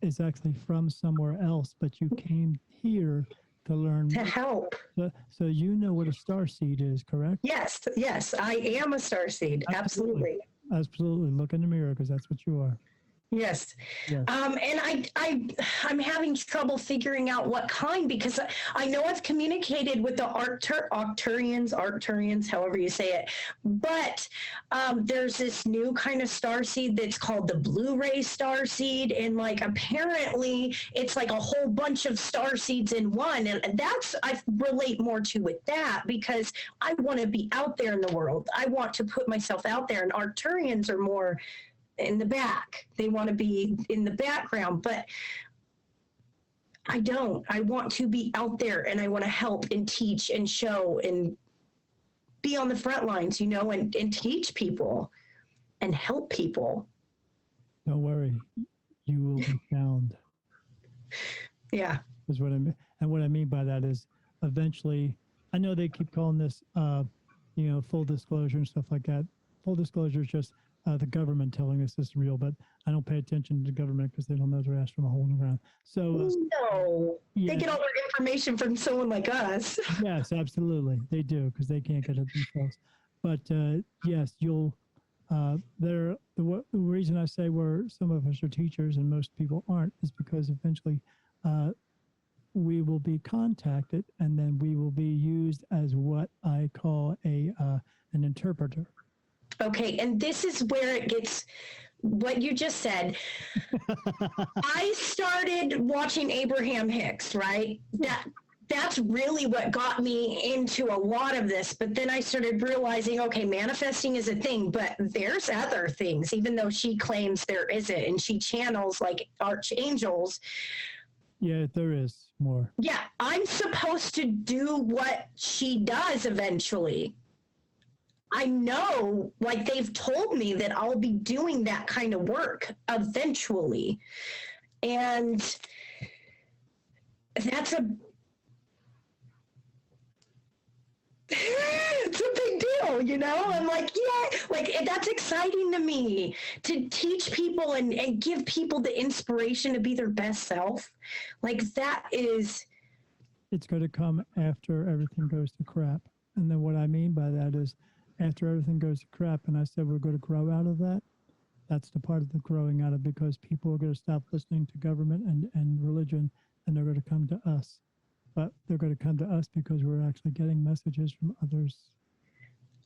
is actually from somewhere else, but you came here to learn. To help. So you know what a starseed is, correct? Yes, I am a starseed. Absolutely. Absolutely. Look in the mirror because that's what you are. Yes. Yes. And I'm having trouble figuring out what kind because I know I've communicated with the Arcturians, however you say it, but there's this new kind of starseed that's called the Blu-ray starseed, and like apparently it's like a whole bunch of starseeds in one, and that's I relate more to with that because I want to be out there in the world. I want to put myself out there, and Arcturians are more in the back. They want to be in the background, but I don't. I want to be out there and I want to help and teach and show and be on the front lines, and teach people and help people. Don't worry. You will be found. Yeah. Is what I mean. And what I mean by that is eventually, I know they keep calling this, full disclosure and stuff like that. Full disclosure is just the government telling us this is real, but I don't pay attention to the government because they don't know their ass from a hole in the ground. So no, yeah. They get all their information from someone like us. Yes, absolutely, they do because they can't get it themselves. But yes, you'll The reason I say some of us are teachers and most people aren't is because eventually we will be contacted and then we will be used as what I call an interpreter. Okay, and this is where it gets what you just said. I started watching Abraham Hicks, right? That's really what got me into a lot of this. But then I started realizing, okay, manifesting is a thing, but there's other things, even though she claims there isn't, and she channels like archangels. Yeah, there is more. Yeah, I'm supposed to do what she does eventually. I know, like they've told me that I'll be doing that kind of work eventually. And that's it's a big deal, you know? I'm like, yeah, like that's exciting to me to teach people and give people the inspiration to be their best self. Like that is. It's going to come after everything goes to crap. And then what I mean by that is after everything goes to crap, and I said we're going to grow out of that, that's the part of the growing out of, because people are going to stop listening to government and religion, and they're going to come to us. But they're going to come to us because we're actually getting messages from others.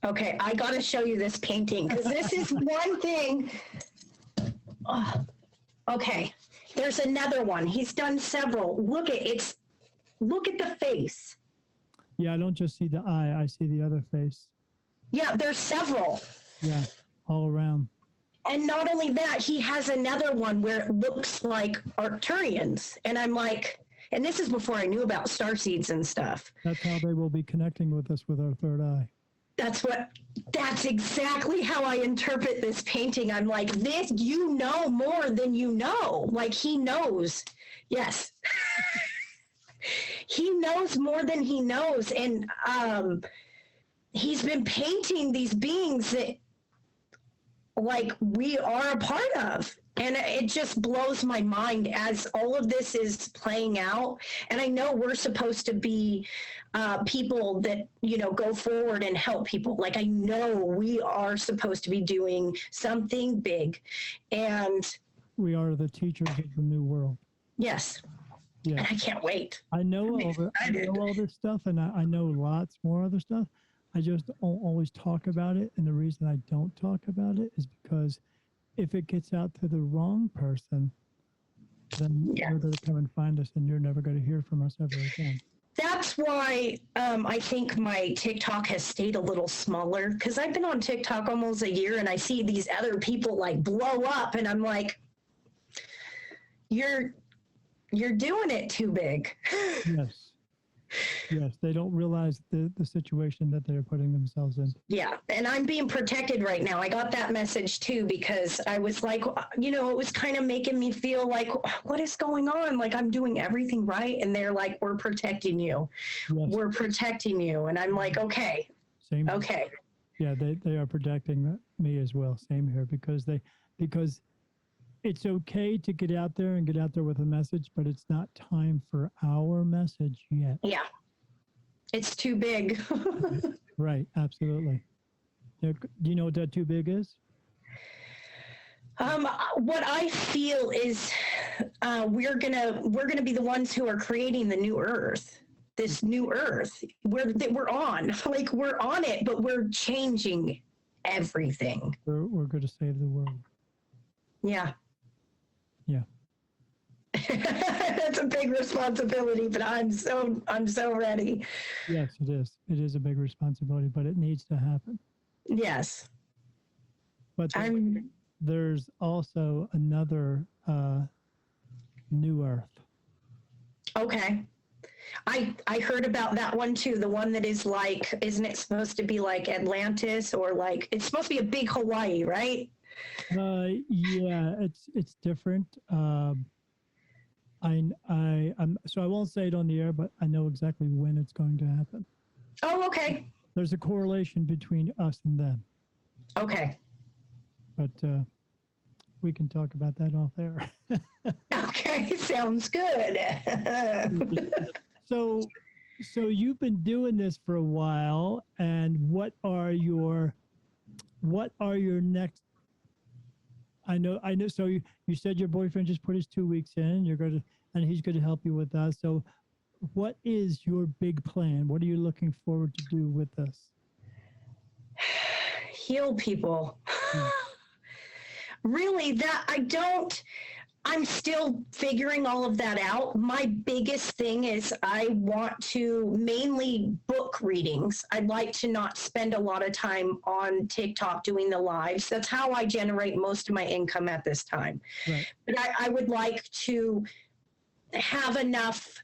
Okay, I got to show you this painting because this is one thing. Oh, okay, there's another one. He's done several. Look at the face. Yeah, I don't just see the eye, I see the other face. Yeah, there's several. Yeah, all around. And not only that, he has another one where it looks like Arcturians. And I'm like, and this is before I knew about starseeds and stuff. That's how they will be connecting with us with our third eye. That's exactly how I interpret this painting. I'm like, this, you know more than you know. Like he knows. Yes. He knows more than he knows. And he's been painting these beings that like we are a part of. And it just blows my mind as all of this is playing out. And I know we're supposed to be people that, you know, go forward and help people. Like I know we are supposed to be doing something big. And we are the teachers of the new world. Yes. Yeah. And I can't wait. I know all this stuff, and I know lots more other stuff. I just don't always talk about it. And the reason I don't talk about it is because if it gets out to the wrong person, then they're going to come and find us, and you're never going to hear from us ever again. That's why I think my TikTok has stayed a little smaller, because I've been on TikTok almost a year, and I see these other people like blow up, and I'm like, you're doing it too big. Yes, they don't realize the situation that they're putting themselves in. Yeah, and I'm being protected right now. I got that message too, because I was like, you know, it was kind of making me feel like, what is going on? Like I'm doing everything right, and they're like, we're protecting you. Yes. We're protecting you. And I'm like, okay. Same. Okay. Yeah, they are protecting me as well. Same here, because it's okay to get out there with a message, but it's not time for our message yet. Yeah. It's too big. Right. Absolutely. Do you know what that too big is? What I feel is we're gonna be the ones who are creating the new earth. This new earth that we're on. Like we're on it, but we're changing everything. We're going to save the world. Yeah. Yeah. That's a big responsibility, but I'm so ready. Yes, it is. It is a big responsibility, but it needs to happen. Yes. But there's also another new earth. Okay. I heard about that one too. The one that is like, isn't it supposed to be like Atlantis, or like it's supposed to be a big Hawaii, right? Yeah, it's different. I'm so I won't say it on the air, but I know exactly when it's going to happen. Oh, okay. There's a correlation between us and them. Okay. But we can talk about that off air. Okay, sounds good. So you've been doing this for a while, and what are your what are your next? I know. So you said your boyfriend just put his 2 weeks in. And he's going to help you with that. So, what is your big plan? What are you looking forward to do with this? Heal people. Really, I'm still figuring all of that out. My biggest thing is I want to mainly book readings. I'd like to not spend a lot of time on TikTok doing the lives. That's how I generate most of my income at this time. Right. But I would like to have enough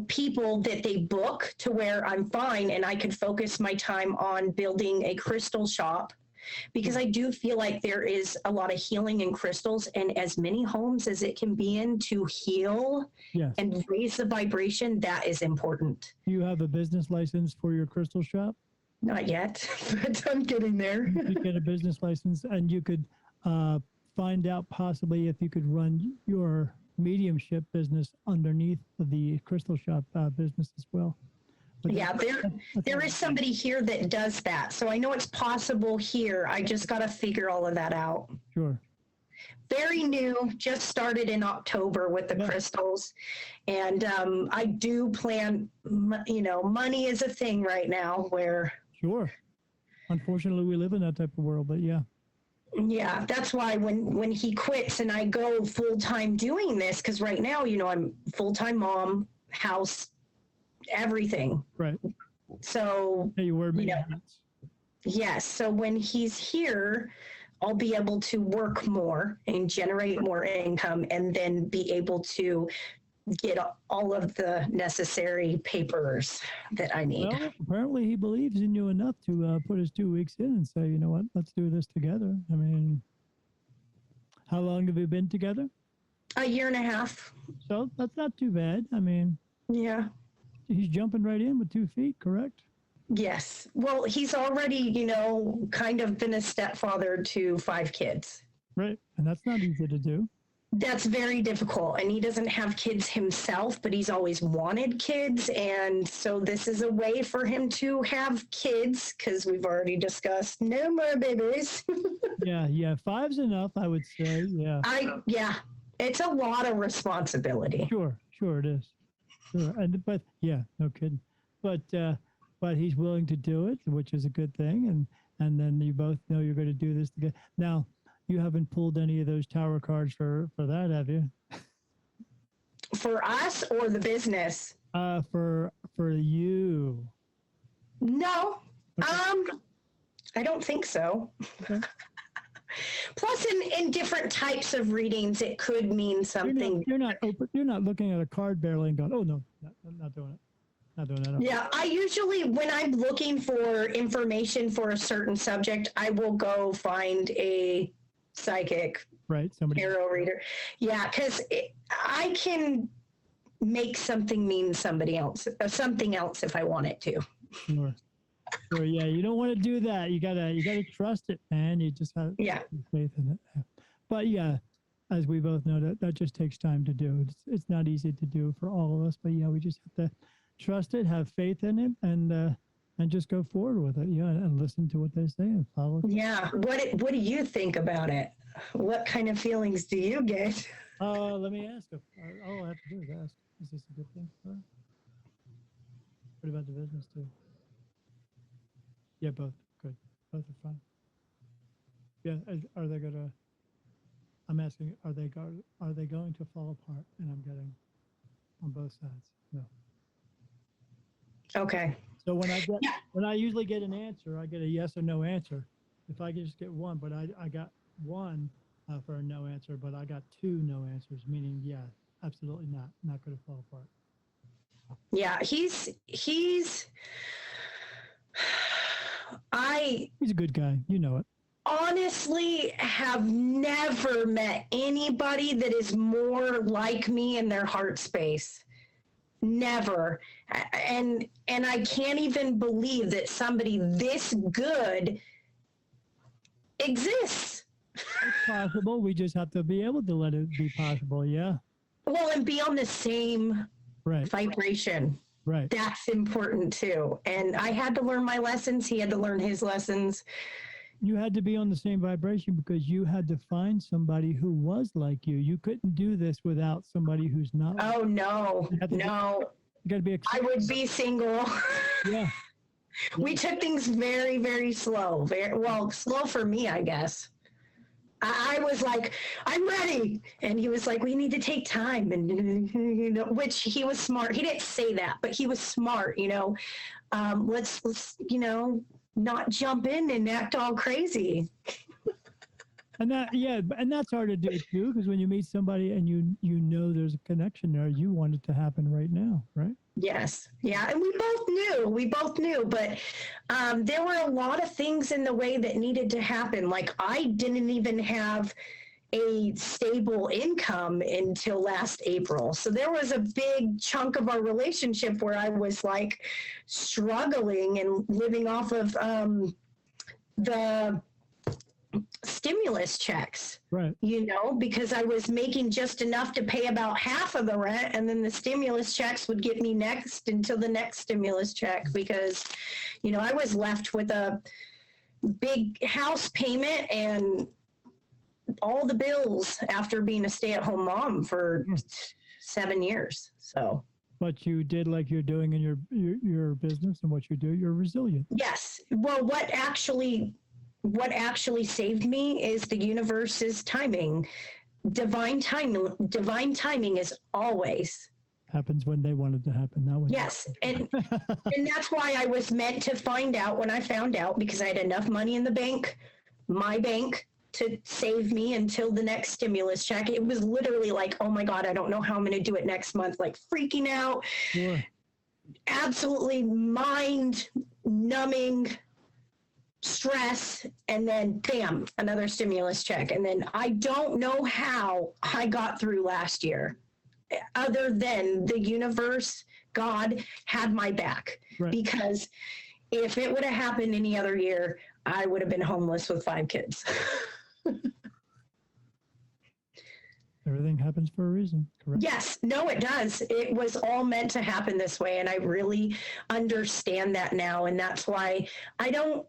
people that they book to where I'm fine and I could focus my time on building a crystal shop, because I do feel like there is a lot of healing in crystals, and as many homes as it can be in to heal and raise the vibration, that is important. Do you have a business license for your crystal shop? Not yet, but I'm getting there. You could get a business license, and you could find out possibly if you could run your mediumship business underneath the crystal shop business as well. But yeah, there is somebody here that does that. So I know it's possible here. I just got to figure all of that out. Sure. Very new, just started in October with the crystals. And I do plan, money is a thing right now where. Sure. Unfortunately, we live in that type of world, but yeah. Yeah, that's why when he quits and I go full-time doing this, because right now, I'm full-time mom, house, everything. Right. So, hey, you wear many hats. Yes. So when he's here, I'll be able to work more and generate more income, and then be able to get all of the necessary papers that I need. Well, apparently he believes in you enough to put his 2 weeks in and say, you know what, let's do this together. I mean, how long have you been together? A year and a half. So that's not too bad. I mean, yeah. He's jumping right in with 2 feet, correct? Yes. Well, he's already, kind of been a stepfather to 5 kids. Right. And that's not easy to do. That's very difficult. And he doesn't have kids himself, but he's always wanted kids. And so this is a way for him to have kids, because we've already discussed no more babies. Yeah. 5's enough, I would say. Yeah. It's a lot of responsibility. Sure it is. Sure. But yeah, no kidding. But he's willing to do it, which is a good thing. And then you both know you're going to do this together. Now, you haven't pulled any of those tower cards for that, have you? For us or the business? For you. No. Okay. I don't think so. Okay. Plus, in different types of readings, it could mean something. You're not looking at a card barely and going, oh no, I'm not doing it. Not doing that. Yeah, I usually, when I'm looking for information for a certain subject, I will go find a psychic, tarot reader. Yeah, because I can make something mean something else if I want it to. Sure. Yeah, you don't want to do that. You gotta trust it, man. You just have faith in it. But yeah, as we both know, that just takes time to do. It's not easy to do for all of us. But yeah, we just have to trust it, have faith in it, and just go forward with it. Yeah, and listen to what they say and follow it. Yeah. What do you think about it? What kind of feelings do you get? Let me ask. All I have to do is ask. Is this a good thing? What about the business too? Yeah, both. Good. Both are fun. Yeah, are they gonna? I'm asking, are they going to fall apart? And I'm getting on both sides. No. Okay. So when I usually get an answer, I get a yes or no answer. If I just get one, but I got one for a no answer, but I got 2 no answers, meaning absolutely not going to fall apart. Yeah, he's a good guy, you know it. Honestly have never met anybody that is more like me in their heart space. Never. And I can't even believe that somebody this good exists. It's possible. We just have to be able to let it be possible. Yeah. Well, and be on the same vibration. Right. That's important too. And I had to learn my lessons. He had to learn his lessons. You had to be on the same vibration because you had to find somebody who was like you. You couldn't do this without somebody who's not. Oh, no, You no. got to be. I would be single. Yeah. We took things very, very slow. Slow for me, I guess. I was like, I'm ready. And he was like, we need to take time. And, you know, which he was smart. He didn't say that, but he was smart, you know. Let's, you know, not jump in and act all crazy. And that's hard to do too, because when you meet somebody and you know there's a connection there, you want it to happen right now, right? Yes. Yeah. And we both knew, but there were a lot of things in the way that needed to happen. Like I didn't even have a stable income until last April. So there was a big chunk of our relationship where I was like struggling and living off of the stimulus checks, right? You know, because I was making just enough to pay about half of the rent, and then the stimulus checks would get me next until the next stimulus check, because, you know, I was left with a big house payment and all the bills after being a stay-at-home mom for 7 years. So, but you did like you're doing in your business and what you do, you're resilient. yes. Well, what actually saved me is the universe's timing. Divine timing is always happens when they want it to happen. That way. Yes. And that's why I was meant to find out when I found out, because I had enough money in the bank, my bank, to save me until the next stimulus check. It was literally like, oh my God, I don't know how I'm going to do it next month. Like freaking out, Sure. Absolutely mind numbing stress, and then bam, another stimulus check. And then I don't know how I got through last year, other than the universe, God had my back. Right. Because if it would have happened any other year, I would have been homeless with 5 kids. Everything happens for a reason, correct? Yes, no, it does. It was all meant to happen this way. And I really understand that now. And that's why I don't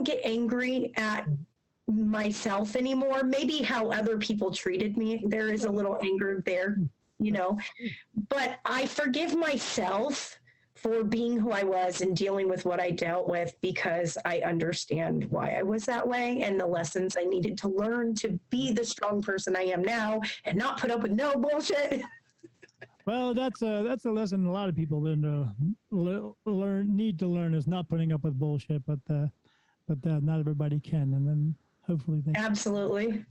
get angry at myself anymore. Maybe how other people treated me, there is a little anger there, you know, but I forgive myself for being who I was and dealing with what I dealt with, because I understand why I was that way and the lessons I needed to learn to be the strong person I am now and not put up with no bullshit. Well, that's a lesson a lot of people need to learn is not putting up with bullshit, but not everybody can, and then hopefully they Absolutely.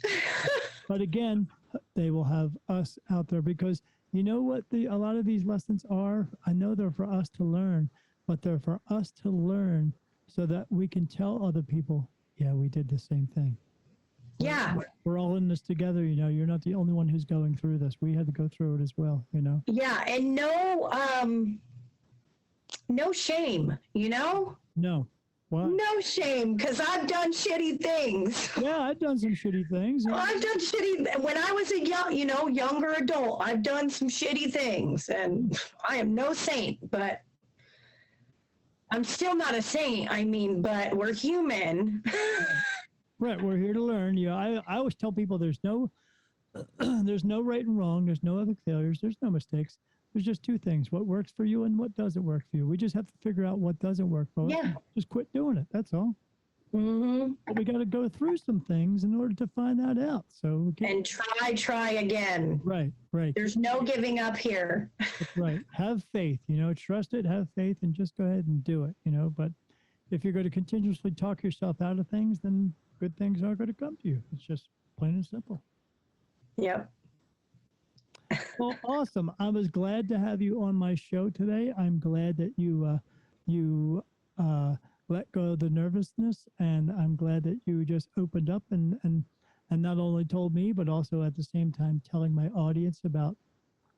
But again, they will have us out there, because you know what a lot of these lessons are? I know they're for us to learn, but they're for us to learn so that we can tell other people, yeah, we did the same thing. Yeah. We're all in this together, you know. You're not the only one who's going through this. We had to go through it as well, you know. Yeah, and no shame, you know? No. Why? No shame, because I've done shitty things. Yeah, I've done some shitty things. I've done shitty, when I was a younger adult, I've done some shitty things, and I am no saint, but I'm still not a saint. I mean, but we're human. Right, we're here to learn. You know, I always tell people there's no there's no right and wrong. There's no other failures. There's no mistakes. There's just 2 things: what works for you and what doesn't work for you. We just have to figure out what doesn't work for us. Yeah. Just quit doing it. That's all. Mm-hmm. But we got to go through some things in order to find that out. So And try again. right. There's no giving up here. Right. Have faith. You know, trust it. Have faith, and just go ahead and do it. You know, but if you're going to continuously talk yourself out of things, then good things aren't going to come to you. It's just plain and simple. Yep. Well, awesome. I was glad to have you on my show today. I'm glad that you let go of the nervousness, and I'm glad that you just opened up and not only told me, but also at the same time telling my audience about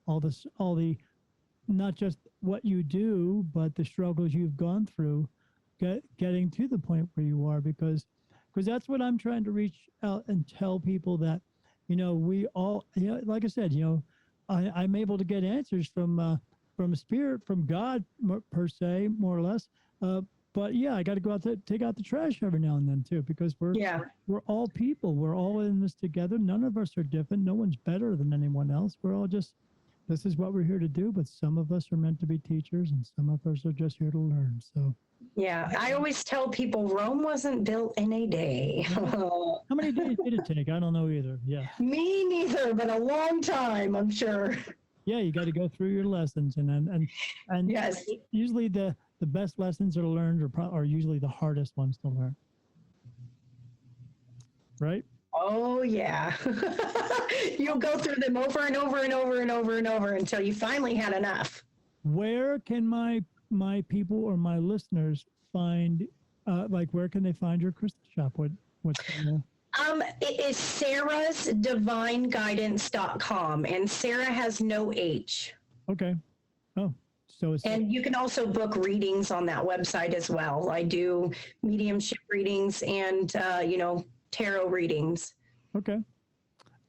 all the not just what you do, but the struggles you've gone through getting to the point where you are, because that's what I'm trying to reach out and tell people, that, you know, we all, you know, like I said, you know, I'm able to get answers from from spirit, from God per se, more or less. But yeah, I got to go out to take out the trash every now and then too, because we're all people. We're all in this together. None of us are different. No one's better than anyone else. We're all just, this is what we're here to do. But some of us are meant to be teachers, and some of us are just here to learn. So Yeah, I always tell people Rome wasn't built in a day. how many days did it take? I don't know either. Yeah. Me neither, but a long time, I'm sure. Yeah, you got to go through your lessons, and Yes. usually the best lessons are learned are usually the hardest ones to learn. Right? Oh yeah. You'll go through them over and over and over and over and over until you finally had enough. Where can my people or my listeners find where can they find your crystal shop? What's It is sarasdivineguidance.com, and Sarah has no H. Okay. Oh, so it's And you can also book readings on that website as well. I do mediumship readings and tarot readings. okay.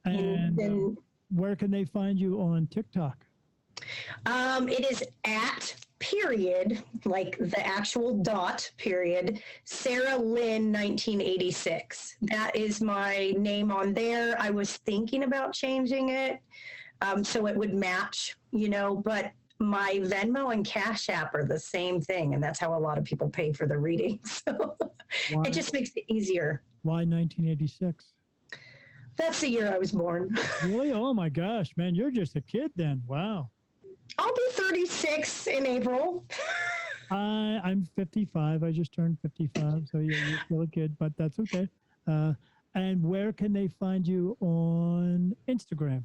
And then where can they find you on TikTok? it is at period, like the actual dot period, Sarah Lynn 1986. That is my name on there. I was thinking about changing it so it would match, but my Venmo and Cash App are the same thing, and that's how a lot of people pay for the readings. So it just makes it easier. Why 1986? That's the year I was born. Really? Oh my gosh, man, you're just a kid then. Wow. I'll be 36 in April. I'm 55. I just turned 55, so yeah, you're still a kid, but that's okay. And where can they find you on Instagram?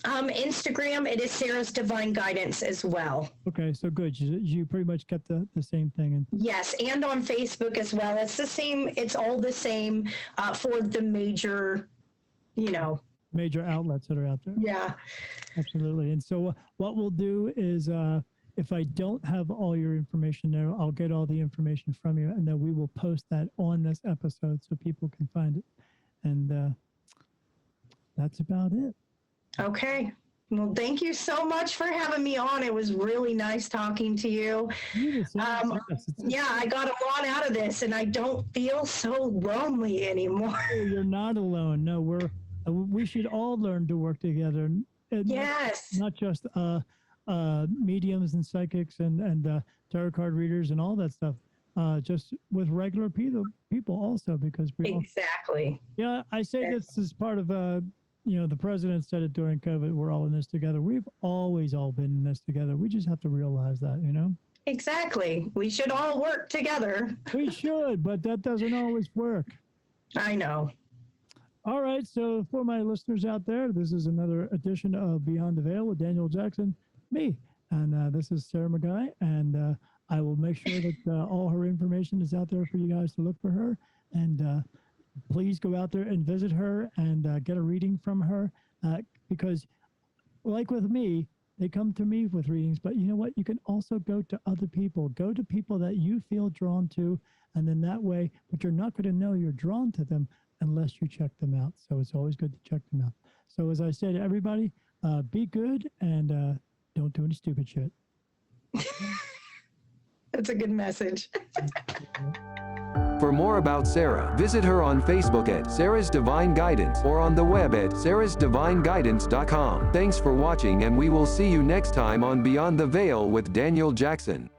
Instagram, it is Sarah's Divine Guidance as well. Okay, so good. You pretty much kept the same thing. And Yes, and on Facebook as well. It's the same. It's all the same for the major, major outlets that are out there. Yeah. Absolutely. And so what we'll do is if I don't have all your information there, I'll get all the information from you, and then we will post that on this episode so people can find it. And that's about it. Okay. Well, thank you so much for having me on. It was really nice talking to you. Yes. Yeah, I got a lot out of this, and I don't feel so lonely anymore. You're not alone. No, we should all learn to work together. And Yes. Not just mediums and psychics and tarot card readers and all that stuff. Just with regular people also, because Exactly. Yeah, I say this is part of the president said it during COVID. We're all in this together. We've always all been in this together. We just have to realize that, Exactly. We should all work together. We should, but that doesn't always work. I know. All right, so for my listeners out there, this is another edition of Beyond the Veil with Daniel Jackson, me, and this is Sara McGhie, and I will make sure that all her information is out there for you guys to look for her, and please go out there and visit her and get a reading from her, because like with me, they come to me with readings, but you know what? You can also go to other people. Go to people that you feel drawn to, and then that way, but you're not going to know you're drawn to them unless you check them out. So it's always good to check them out. So as I said, everybody, be good and don't do any stupid shit. That's a good message. For more about Sara, visit her on Facebook at Sarah's Divine Guidance or on the web at sarasdivineguidance.com. Thanks for watching, and we will see you next time on Beyond the Veil with Daniel Jackson.